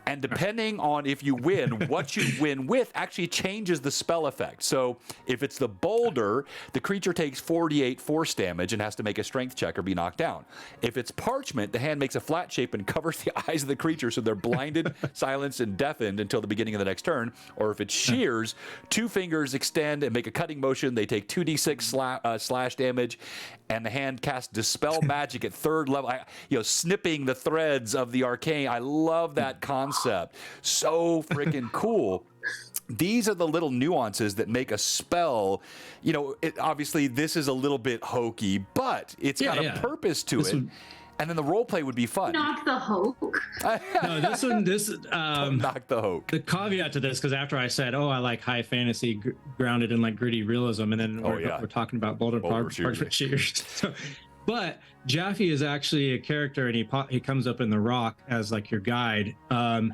S1: And depending on if you win, what you win with actually changes the spell effect. So if it's the boulder, the creature takes 48 force damage and has to make a strength check or be knocked down. If it's parchment, the hand makes a flat shape and covers the eyes of the creature so they're blinded, silenced, and deafened until the beginning of the next turn. Or if it's shears, 2 fingers extend and make a cutting motion. They take 2d6 slash damage, and the hand casts Dispel Magic at 3rd level, snipping the threads of the arcane. I love that concept. So freaking cool. These are the little nuances that make a spell, obviously this is a little bit hokey, but it's got a purpose to it. And then the role play would be fun.
S3: Knock the hoke.
S1: No, don't knock the hoke.
S2: The caveat to this, because after I said, I like high fantasy grounded in like gritty realism, and then we're talking about boulder parchment shears. But Jaffe is actually a character, and he comes up in The Rock as like your guide,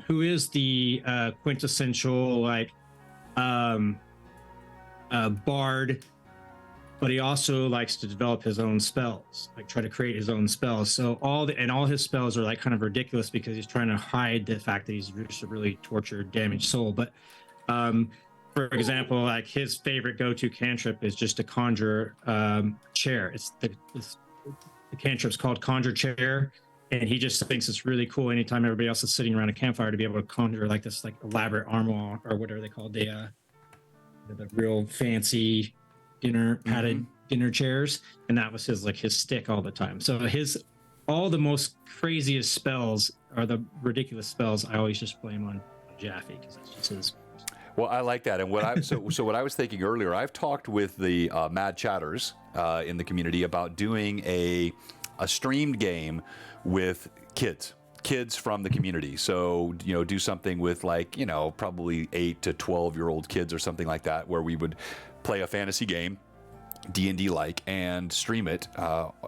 S2: who is the quintessential like bard, but he also likes to develop his own spells, like try to create his own spells. So all his spells are like kind of ridiculous because he's trying to hide the fact that he's just a really tortured, damaged soul. But for example, like his favorite go-to cantrip is just to conjure chair. It's the cantrip's called Conjure Chair, and he just thinks it's really cool anytime everybody else is sitting around a campfire to be able to conjure like this like elaborate armoire or whatever they call the real fancy padded dinner chairs, and that was his stick all the time. So all the most craziest spells are the ridiculous spells. I always just blame on Jaffe because that's just his.
S1: Well, I like that, and what I was thinking earlier, I've talked with the Mad Chatters in the community about doing a streamed game with kids from the community. So do something with like probably 8 to 12-year-old kids or something like that, where we would play a fantasy game, D&D like, and stream it,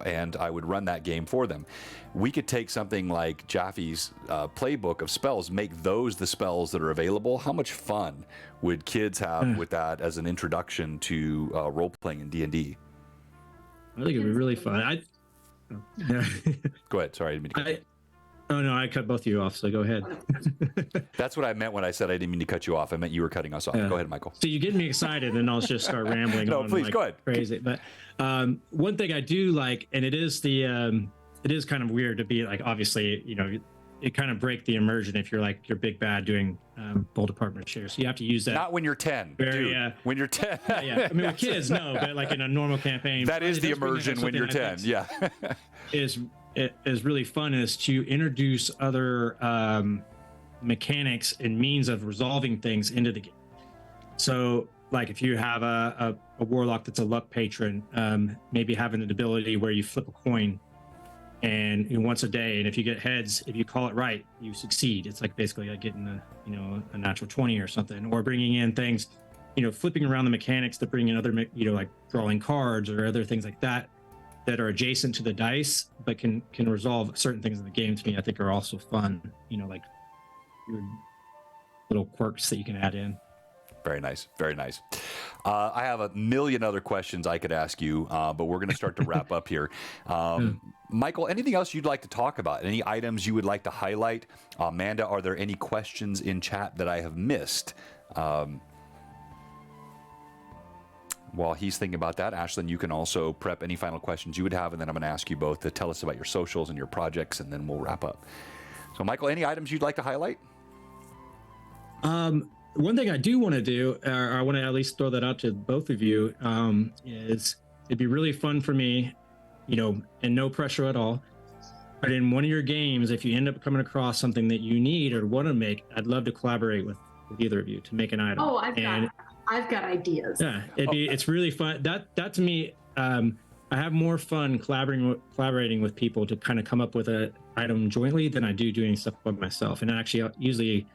S1: and I would run that game for them. We could take something like Jaffe's playbook of spells, make those the spells that are available. How much fun would kids have with that as an introduction to role-playing in D&D?
S2: I think it'd be really fun.
S1: Go ahead. Sorry, I didn't mean to cut you.
S2: Oh no, I cut both of you off, so go ahead.
S1: That's what I meant when I said I didn't mean to cut you off. I meant you were cutting us off. Go ahead, Michael.
S2: So you get me excited, and I'll just start rambling.
S1: No,
S2: on,
S1: please
S2: like,
S1: go ahead.
S2: Crazy, but one thing I do like, and it is it is kind of weird to be like, obviously, it kind of break the immersion if you're like your big bad doing boulder parchment shears. So you have to use that.
S1: Not when you're 10, dude. When you're 10.
S2: Yeah. I mean, with kids, no, but like in a normal campaign.
S1: That is the immersion when you're 10. Yeah.
S2: is really fun is to introduce other mechanics and means of resolving things into the game. So like if you have a warlock that's a luck patron, maybe having an ability where you flip a coin and once a day, and if you get heads, if you call it right, you succeed. It's like basically like getting a natural 20 or something, or bringing in things, flipping around the mechanics to bring in other, like drawing cards or other things like that are adjacent to the dice, but can resolve certain things in the game. To me, I think are also fun. Like little quirks that you can add in.
S1: Very nice. Very nice. I have a million other questions I could ask you, but we're going to start to wrap up here. Michael, anything else you'd like to talk about? Any items you would like to highlight? Amanda, are there any questions in chat that I have missed? While he's thinking about that, Ashlyn, you can also prep any final questions you would have, and then I'm going to ask you both to tell us about your socials and your projects, and then we'll wrap up. So, Michael, any items you'd like to highlight?
S2: One thing I do want to do, or I want to at least throw that out to both of you, is it'd be really fun for me, and no pressure at all. But in one of your games, if you end up coming across something that you need or want to make, I'd love to collaborate with either of you to make an item.
S3: Oh, I've got ideas.
S2: Yeah, it's really fun. That to me, I have more fun collaborating with people to kind of come up with an item jointly than I do doing stuff by myself. And it actually usually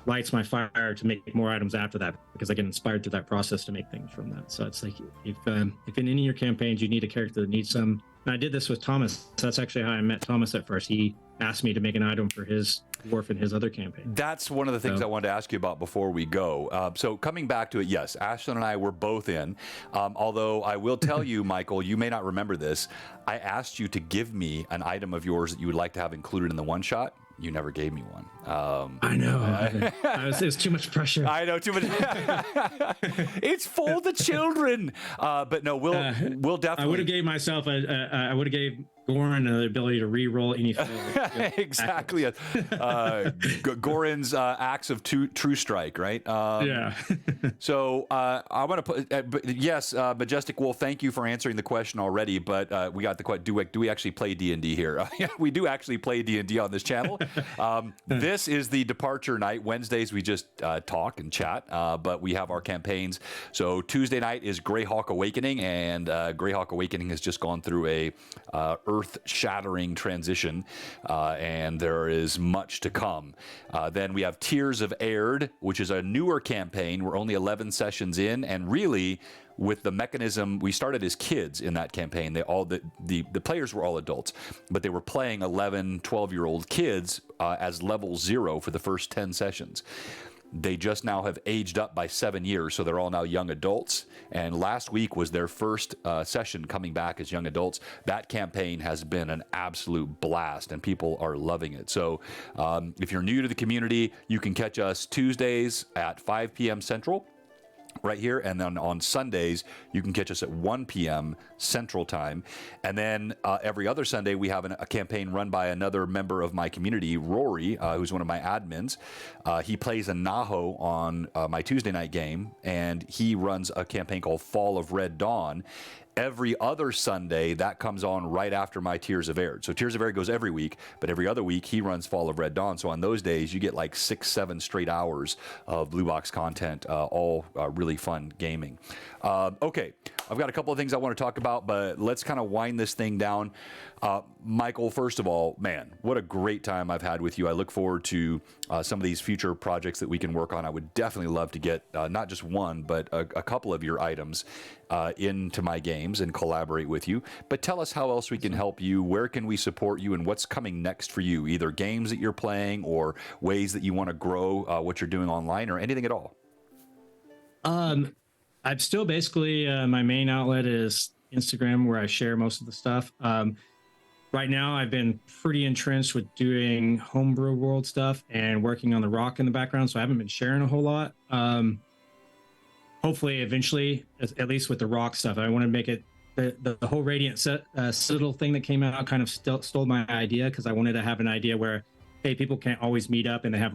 S2: lights my fire to make more items after that, because I get inspired through that process to make things from that. So it's like if in any of your campaigns you need a character that needs some, and I did this with Thomas. So that's actually how I met Thomas at first. He asked me to make an item for his dwarf in his other campaign.
S1: That's one of the things I wanted to ask you about before we go. So coming back to it, yes, Ashlyn and I were both in. Although I will tell you, Michael, you may not remember this. I asked you to give me an item of yours that you would like to have included in the one shot. You never gave me one.
S2: I know. It's too much pressure.
S1: I know, too much. It's for the children. But no, we'll definitely.
S2: I would have gave myself I would have gave Goran the ability to re-roll any failure.
S1: Exactly. Goran's axe of true strike, right?
S2: Yeah.
S1: So I want to put, but yes, Majestic Wolf, thank you for answering the question already. But we got the question: do we actually play D&D here? We do actually play D&D on this channel. This is the departure night. Wednesdays we just talk and chat, but we have our campaigns. So Tuesday night is Greyhawk Awakening, and Greyhawk Awakening has just gone through a earth-shattering transition, and there is much to come. Then we have Tears of Aird, which is a newer campaign. We're only 11 sessions in, and really, with the mechanism, we started as kids in that campaign. The players were all adults, but they were playing 11, 12-year-old kids as level 0 for the first 10 sessions. They just now have aged up by 7 years, so they're all now young adults. And last week was their first session coming back as young adults. That campaign has been an absolute blast, and people are loving it. So if you're new to the community, you can catch us Tuesdays at 5 p.m. Central. Right here, and then on Sundays you can catch us at 1 p.m. Central Time, and then every other Sunday we have a campaign run by another member of my community, Rory, who's one of my admins. He plays a Naho on my Tuesday night game, and he runs a campaign called Fall of Red Dawn. Every other Sunday, that comes on right after my Tears of Aird. So Tears of Aird goes every week, but every other week he runs Fall of Red Dawn. So on those days, you get like 6-7 straight hours of Blue Box content, all really fun gaming. Okay, I've got a couple of things I want to talk about, but let's kind of wind this thing down. Michael, first of all, man, what a great time I've had with you. I look forward to some of these future projects that we can work on. I would definitely love to get not just one, but a couple of your items into my games and collaborate with you. But tell us how else we can help you. Where can we support you, and what's coming next for you? Either games that you're playing or ways that you want to grow what you're doing online, or anything at all.
S2: I'm still basically my main outlet is Instagram, where I share most of the stuff. Right now, I've been pretty entrenched with doing homebrew world stuff and working on the rock in the background, so I haven't been sharing a whole lot. Hopefully, eventually, at least with the rock stuff, I want to make it the whole Radiant Citadel thing that came out kind of stole my idea, because I wanted to have an idea where, hey, people can't always meet up and they have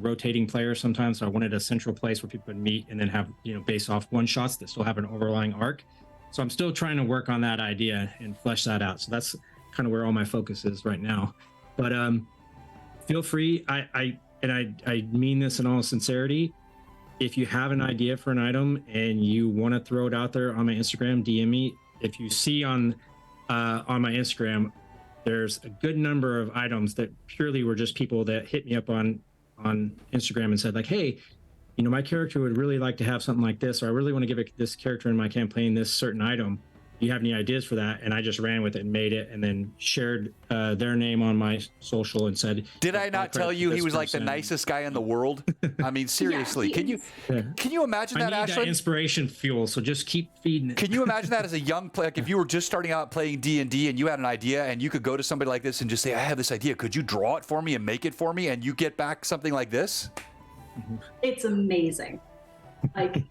S2: rotating players sometimes. So I wanted a central place where people could meet and then have base off one shots that still have an overlying arc. So I'm still trying to work on that idea and flesh that out. So that's kind of where all my focus is right now. But feel free. I mean this in all sincerity. If you have an idea for an item and you want to throw it out there on my Instagram, DM me. If you see on my Instagram, there's a good number of items that purely were just people that hit me up on Instagram and said, like, hey, my character would really like to have something like this, or I really want to give this character in my campaign this certain item. Do you have any ideas for that? And I just ran with it and made it, and then shared their name on my social and said,
S1: did I not tell you he was like the nicest guy in the world? I mean, seriously, can you imagine that,
S2: I need
S1: Ashlyn?
S2: that inspiration fuel, so just keep feeding it.
S1: Can you imagine that as a young player? Like, if you were just starting out playing D&D and you had an idea, and you could go to somebody like this and just say, I have this idea, could you draw it for me and make it for me, and you get back something like this?
S3: It's amazing. Like,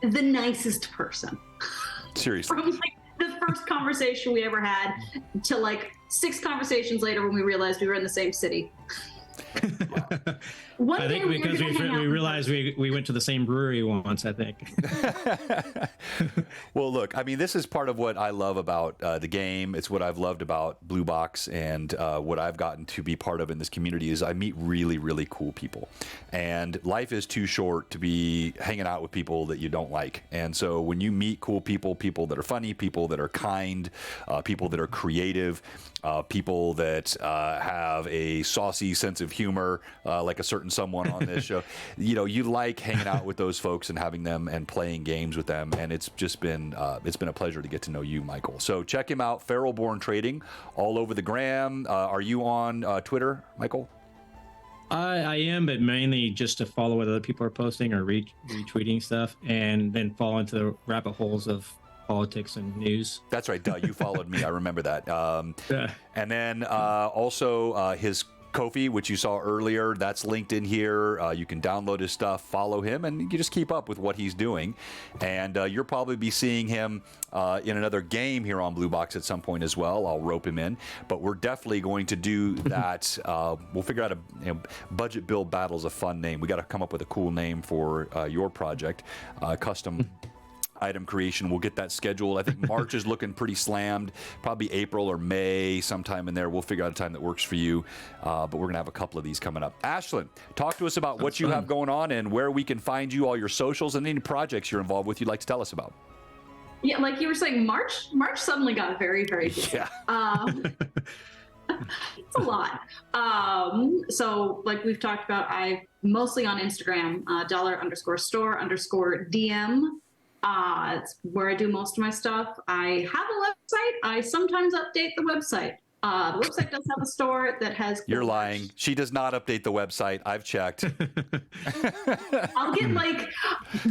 S3: the nicest person.
S1: Seriously.
S3: From like the first conversation we ever had to like 6 conversations later when we realized we were in the same city.
S2: I think because we realized we went to the same brewery once, I think.
S1: Well, look, I mean, this is part of what I love about the game. It's what I've loved about Blue Box, and what I've gotten to be part of in this community is I meet really, really cool people. And life is too short to be hanging out with people that you don't like. And so when you meet cool people, people that are funny, people that are kind, people that are creative, people that have a saucy sense of humor, like a certain someone on this show, you like hanging out with those folks and having them and playing games with them. And it's just been a pleasure to get to know you, Michael. So check him out, Feralborn Trading, all over the gram. Are you on Twitter, Michael?
S2: I am, but mainly just to follow what other people are posting or retweeting stuff, and then fall into the rabbit holes of politics and news.
S1: That's right. Duh, you followed me. I remember that.
S2: Yeah.
S1: And then also his Ko-fi, which you saw earlier, that's linked in here. You can download his stuff, follow him, and you just keep up with what he's doing. And you'll probably be seeing him in another game here on Blue Box at some point as well. I'll rope him in. But we're definitely going to do that. We'll figure out Budget Build Battle's a fun name. We got to come up with a cool name for your project, custom item creation. We'll get that scheduled. I think March is looking pretty slammed. Probably April or May, sometime in there. We'll figure out a time that works for you. But we're going to have a couple of these coming up. Ashlyn, talk to us about what you have going on and where we can find you, all your socials, and any projects you're involved with you'd like to tell us about.
S3: Yeah, like you were saying, March suddenly got very, very busy.
S1: Yeah.
S3: It's a lot. So like we've talked about, I'm mostly on Instagram, $_store_DM. It's where I do most of my stuff. I have a website. I sometimes update the website. The website does have a store that has.
S1: You're lying. She does not update the website. I've checked.
S3: I'll get like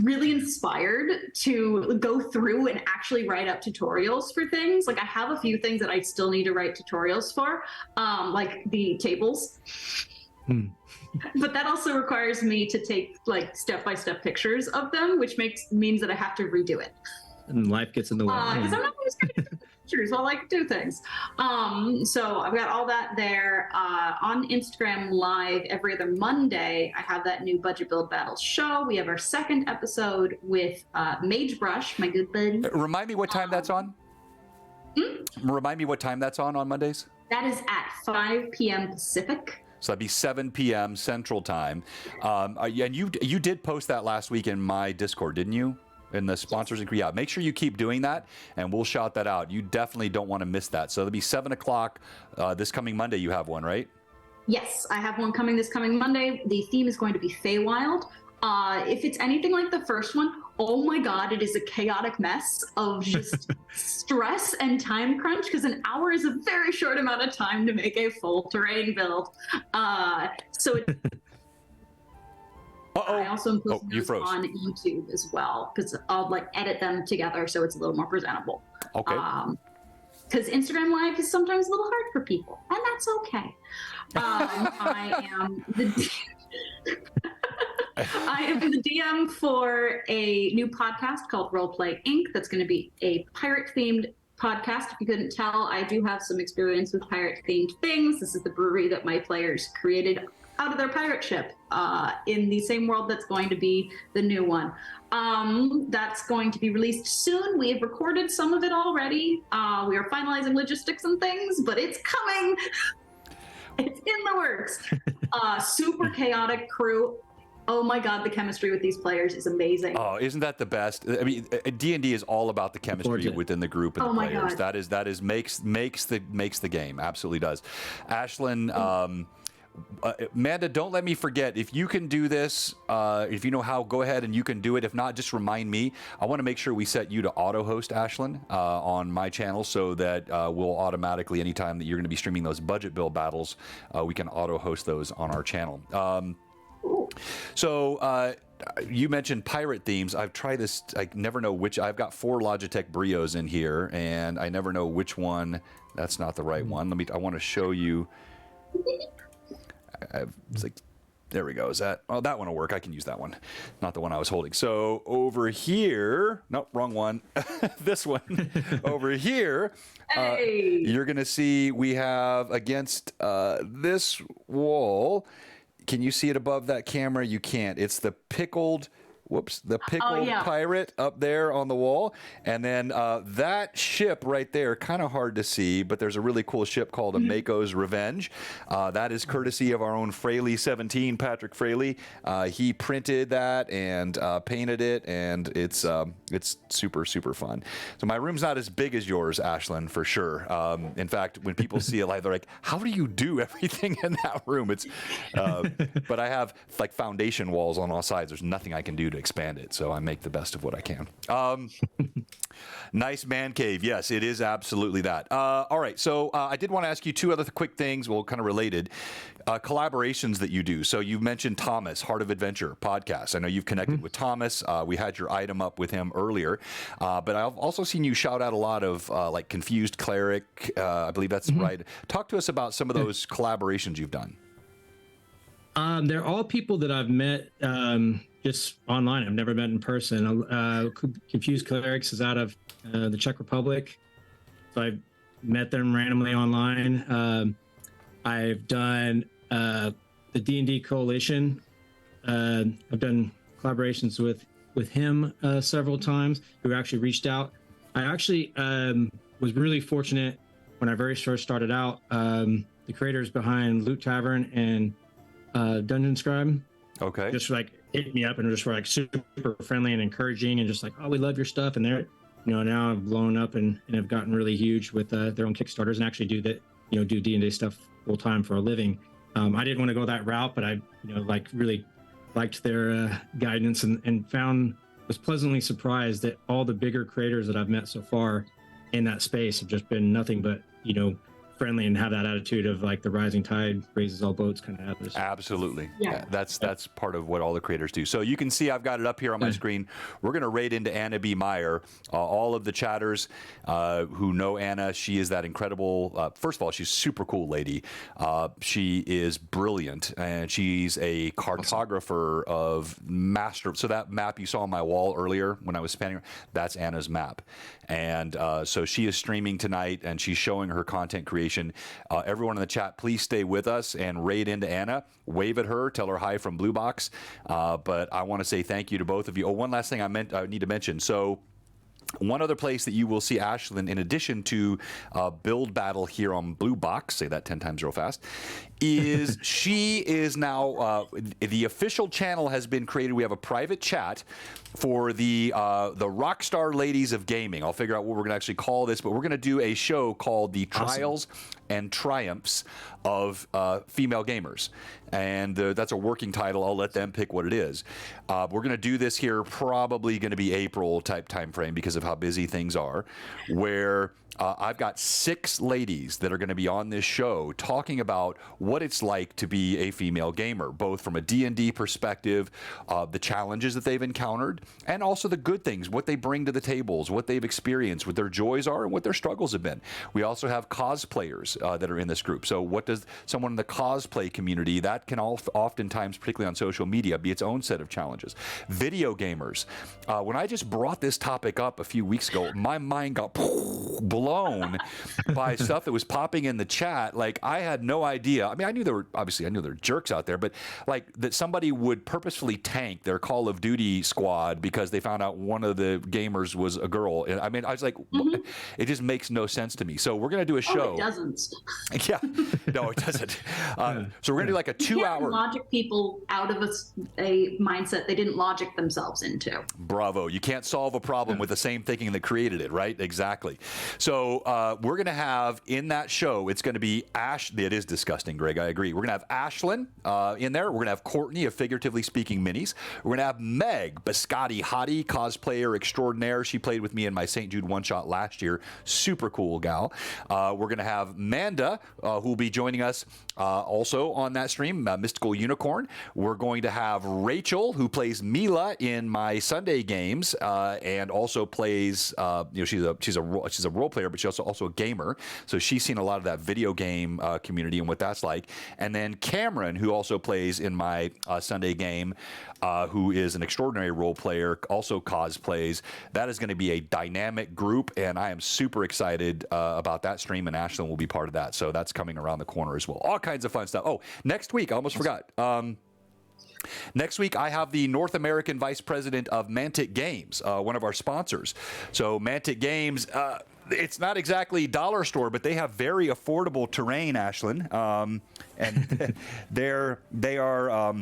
S3: really inspired to go through and actually write up tutorials for things. Like I have a few things that I still need to write tutorials for, like the tables. But that also requires me to take like step-by-step pictures of them, which means that I have to redo it.
S2: And life gets in the way.
S3: Because I'm not always going to take pictures while I do things. So I've got all that there. On Instagram Live every other Monday, I have that new Budget Build Battles show. We have our second episode with Mage Brush, my good buddy.
S1: Remind me what time that's on? Remind me what time that's on Mondays?
S3: That is at 5 p.m. Pacific.
S1: So that'd be 7 p.m. Central Time. And you did post that last week in my Discord, didn't you? In the sponsors and yeah, make sure you keep doing that, and we'll shout that out. You definitely don't want to miss that. So it'll be 7 o'clock this coming Monday. You have one, right?
S3: Yes, I have one coming this coming Monday. The theme is going to be Feywild. If it's anything like the first one, oh my God, it is a chaotic mess of just stress and time crunch, because an hour is a very short amount of time to make a full terrain build. So I also am posting those on YouTube as well, because I'll like edit them together so it's a little more presentable.
S1: Okay.
S3: Because Instagram Live is sometimes a little hard for people, and that's okay. I am the DM for a new podcast called Roleplay Inc. That's going to be a pirate-themed podcast. If you couldn't tell, I do have some experience with pirate-themed things. This is the brewery that my players created out of their pirate ship in the same world that's going to be the new one. That's going to be released soon. We have recorded some of it already. We are finalizing logistics and things, but it's coming. It's in the works. Super chaotic crew. Oh my God, the chemistry with these players is amazing.
S1: Oh, isn't that the best? I mean, D&D is all about the chemistry within the group and the players.
S3: God.
S1: That is makes the game. Absolutely does. Ashlyn, Amanda, don't let me forget. If you can do this, if you know how, go ahead and you can do it. If not, just remind me. I want to make sure we set you to auto-host, Ashlyn, on my channel, so that we'll automatically, anytime that you're going to be streaming those budget build battles, we can auto-host those on our channel. So you mentioned pirate themes. I've tried this. I never know which. I've got 4 Logitech Brios in here, and I never know which one. That's not the right one. I want to show you. It's like, there we go. Is that? Oh, that one will work. I can use that one. Not the one I was holding. So over here, nope, wrong one. This one over here.
S3: Hey.
S1: You're gonna see we have against this wall. Can you see it above that camera? You can't. It's the pickled pirate up there on the wall. And then that ship right there, kind of hard to see, but there's a really cool ship called a Mako's Revenge. That is courtesy of our own Fraley17, Patrick Fraley. He printed that and painted it, and it's super, super fun. So my room's not as big as yours, Ashlyn, for sure. In fact, when people see it live, they're like, how do you do everything in that room? It's, but I have like foundation walls on all sides. There's nothing I can do to to expand it. So I make the best of what I can. Nice man cave. Yes, it is absolutely that. All right. So I did want to ask you two other quick things, well, kind of related. Collaborations that you do. So you mentioned Thomas, Heart of Adventure podcast. I know you've connected with Thomas. We had your item up with him earlier. But I've also seen you shout out a lot of like Confused Cleric. I believe that's right. Talk to us about some of those collaborations you've done.
S2: They're all people that I've met just online. I've never met in person. Confused Clerics is out of the Czech Republic, so I've met them randomly online. I've done the D&D Coalition. I've done collaborations with him several times, who actually reached out. I actually was really fortunate when I very first started out. The creators behind Loot Tavern and Dungeon Scribe,
S1: okay,
S2: just like hit me up and just were like super friendly and encouraging, and just like, oh, we love your stuff. And they're, now I've blown up and have gotten really huge with their own Kickstarters, and actually do that, do D&D stuff full time for a living. I didn't want to go that route, but I really liked their guidance and was pleasantly surprised that all the bigger creators that I've met so far in that space have just been nothing but friendly and have that attitude of like the rising tide raises all boats kind of attitude.
S1: Absolutely. Yeah. That's part of what all the creators do. So you can see I've got it up here on my screen. We're going to raid into Anna B. Meyer. All of the chatters who know Anna, she is that incredible. First of all, she's a super cool lady. She is brilliant, and she's a cartographer of master. So that map you saw on my wall earlier when I was spanning, that's Anna's map. And so she is streaming tonight, and she's showing her content creation. Everyone in the chat, please stay with us and raid into Anna. Wave at her, tell her hi from Blue Box. But I want to say thank you to both of you. Oh, one last thing I need to mention. So one other place that you will see Ashlyn, in addition to Build Battle here on Blue Box, say that 10 times real fast, is she is now, the official channel has been created. We have a private chat for the Rockstar Ladies of Gaming. I'll figure out what we're going to actually call this, but we're going to do a show called The Trials and Triumphs of Female Gamers. And that's a working title. I'll let them pick what it is. We're going to do this here, probably going to be April type time frame because of how busy things are, where I've got 6 ladies that are going to be on this show talking about what it's like to be a female gamer, both from a D&D perspective, the challenges that they've encountered, and also the good things, what they bring to the tables, what they've experienced, what their joys are, and what their struggles have been. We also have cosplayers that are in this group. So what does someone in the cosplay community, that can oftentimes, particularly on social media, be its own set of challenges. Video gamers. When I just brought this topic up a few weeks ago, my mind got blown by stuff that was popping in the chat. Like, I had no idea. I mean, I knew there were jerks out there, but like that somebody would purposefully tank their Call of Duty squad because they found out one of the gamers was a girl. And I mean, I was like, it just makes no sense to me. So we're going to do a show.
S3: Oh, it doesn't.
S1: Yeah, no, it doesn't. So we're going to do like a 2-hour.
S3: You can't logic people out of a mindset they didn't logic themselves into.
S1: Bravo. You can't solve a problem with the same thinking that created it, right? Exactly. So we're going to have in that show, it's going to be it is disgusting, Greg, I agree. We're going to have Ashlyn in there. We're going to have Courtney of Figuratively Speaking Minis. We're going to have Meg Biscotti Hottie, cosplayer extraordinaire. She played with me in my St. Jude one-shot last year. Super cool gal. We're going to have Manda, who will be joining us also on that stream, Mystical Unicorn. We're going to have Rachel, who plays Mila in my Sunday games, and also plays, she's a role player, but she's also a gamer. So she's seen a lot of that video game community and what that's like. And then Cameron, who also plays in my Sunday game, who is an extraordinary role player, also cosplays. That is going to be a dynamic group, and I am super excited about that stream, and Ashlyn will be part of that. So that's coming around the corner as well. All kinds of fun stuff. Oh, next week, I almost forgot. Next week, I have the North American Vice President of Mantic Games, one of our sponsors. So Mantic Games, it's not exactly dollar store, but they have very affordable terrain, Ashlyn. And they are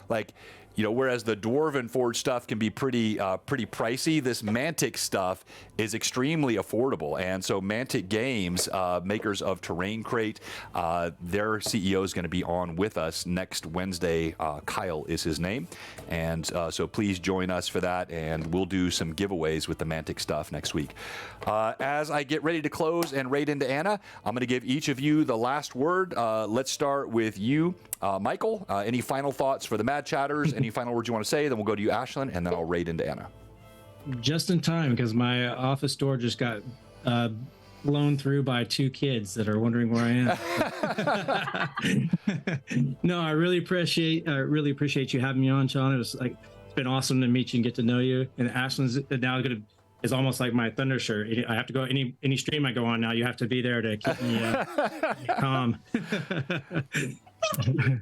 S1: like, whereas the Dwarven Forge stuff can be pretty pricey, this Mantic stuff is extremely affordable. And so Mantic Games, makers of Terrain Crate, their CEO is going to be on with us next Wednesday. Kyle is his name. And so please join us for that, and we'll do some giveaways with the Mantic stuff next week. As I get ready to close and raid into Anna, I'm going to give each of you the last word. Let's start with you, Michael. Any final thoughts for the Mad Chatters? Any final words you want to say? Then we'll go to you, Ashlyn, and then I'll raid into Anna.
S2: Just in time, because my office door just got blown through by 2 kids that are wondering where I am. No, I really appreciate you having me on, Sean. It's been awesome to meet you and get to know you. And Ashlyn's now is almost like my thunder shirt. I have to go any stream I go on now. You have to be there to keep me calm.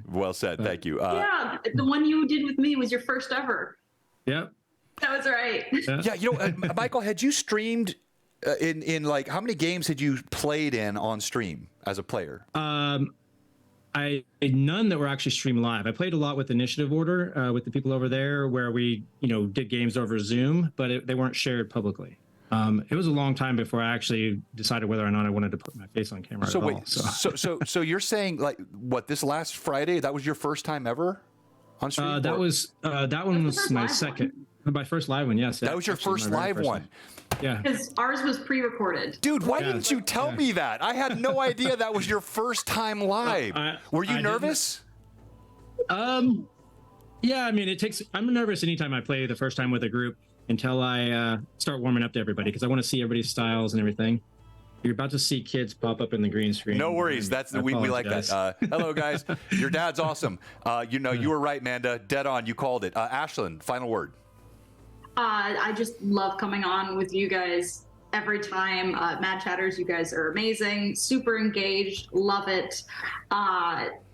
S1: Well said. Thank you.
S3: Yeah, the one you did with me was your first ever.
S2: Yep.
S3: That was right.
S1: Yeah, Michael, had you streamed in like, how many games had you played in on stream as a player?
S2: None that were actually streamed live. I played a lot with Initiative Order with the people over there, where we did games over Zoom, but they weren't shared publicly. It was a long time before I actually decided whether or not I wanted to put my face on camera at all.
S1: So you're saying, like, what, this last Friday, that was your first time ever on stream?
S2: That one was my second. My first live one, yes.
S1: That was your first live one.
S2: Yeah.
S3: Because ours was pre-recorded.
S1: Dude, why didn't you tell me that? I had no idea that was your first time live. Were you nervous?
S2: Yeah, I mean, I'm nervous anytime I play the first time with a group until I start warming up to everybody, because I want to see everybody's styles and everything. You're about to see kids pop up in the green screen.
S1: No worries. We like that. Hello, guys. Your dad's awesome. You were right, Manda. Dead on. You called it. Ashlyn, final word.
S3: I just love coming on with you guys every time. Mad Chatters, you guys are amazing. Super engaged. Love it.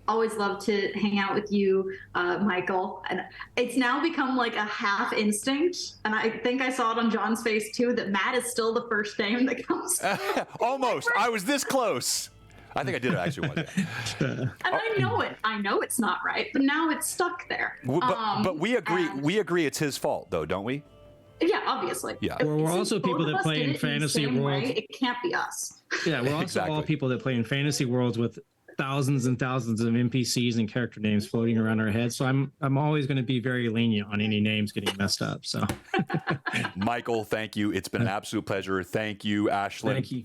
S3: Always love to hang out with you, Michael. And it's now become like a half instinct. And I think I saw it on John's face too, that Matt is still the first name that comes.
S1: Almost. I was this close. I think I did it actually once.
S3: And I know it. I know it's not right, but now it's stuck there.
S1: But we agree. We agree it's his fault, though, don't we?
S3: Yeah, obviously.
S1: Yeah.
S2: Well, we're also people that play in fantasy worlds.
S3: It can't be us.
S2: Yeah, we're also all people that play in fantasy worlds with thousands and thousands of NPCs and character names floating around our heads. So I'm always going to be very lenient on any names getting messed up. So,
S1: Michael, thank you. It's been an absolute pleasure. Thank you, Ashlyn.
S2: Thank you.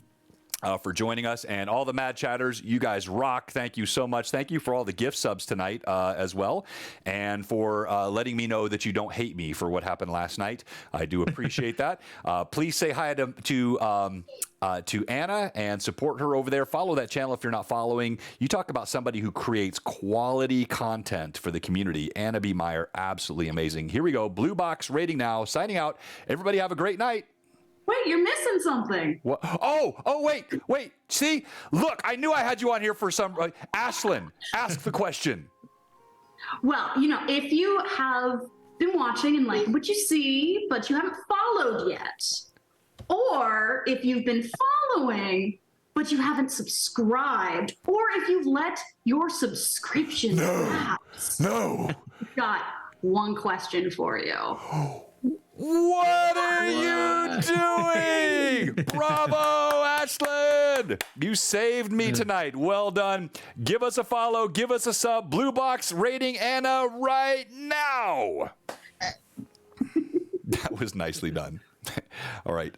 S1: For joining us, and all the Mad Chatters, you guys rock. Thank you so much. Thank you for all the gift subs tonight as well, and for letting me know that you don't hate me for what happened last night. I do appreciate that. Please say hi to Anna and support her over there. Follow that channel if you're not following. You talk about somebody who creates quality content for the community. Anna B. Meyer, absolutely amazing. Here we go. Blue Box rating now. Signing out. Everybody have a great night.
S3: Wait, you're missing something.
S1: What? Oh, wait. See? Look, I knew I had you on here for some... Ashlyn, ask the question.
S3: Well, if you have been watching and like what you see, but you haven't followed yet, or if you've been following, but you haven't subscribed, or if you've let your subscription lapse.
S1: No.
S3: I've got one question for you.
S1: What are you doing? Bravo, Ashlyn! You saved me tonight. Well done. Give us a follow. Give us a sub. Blue Box rating Anna right now. That was nicely done. All right.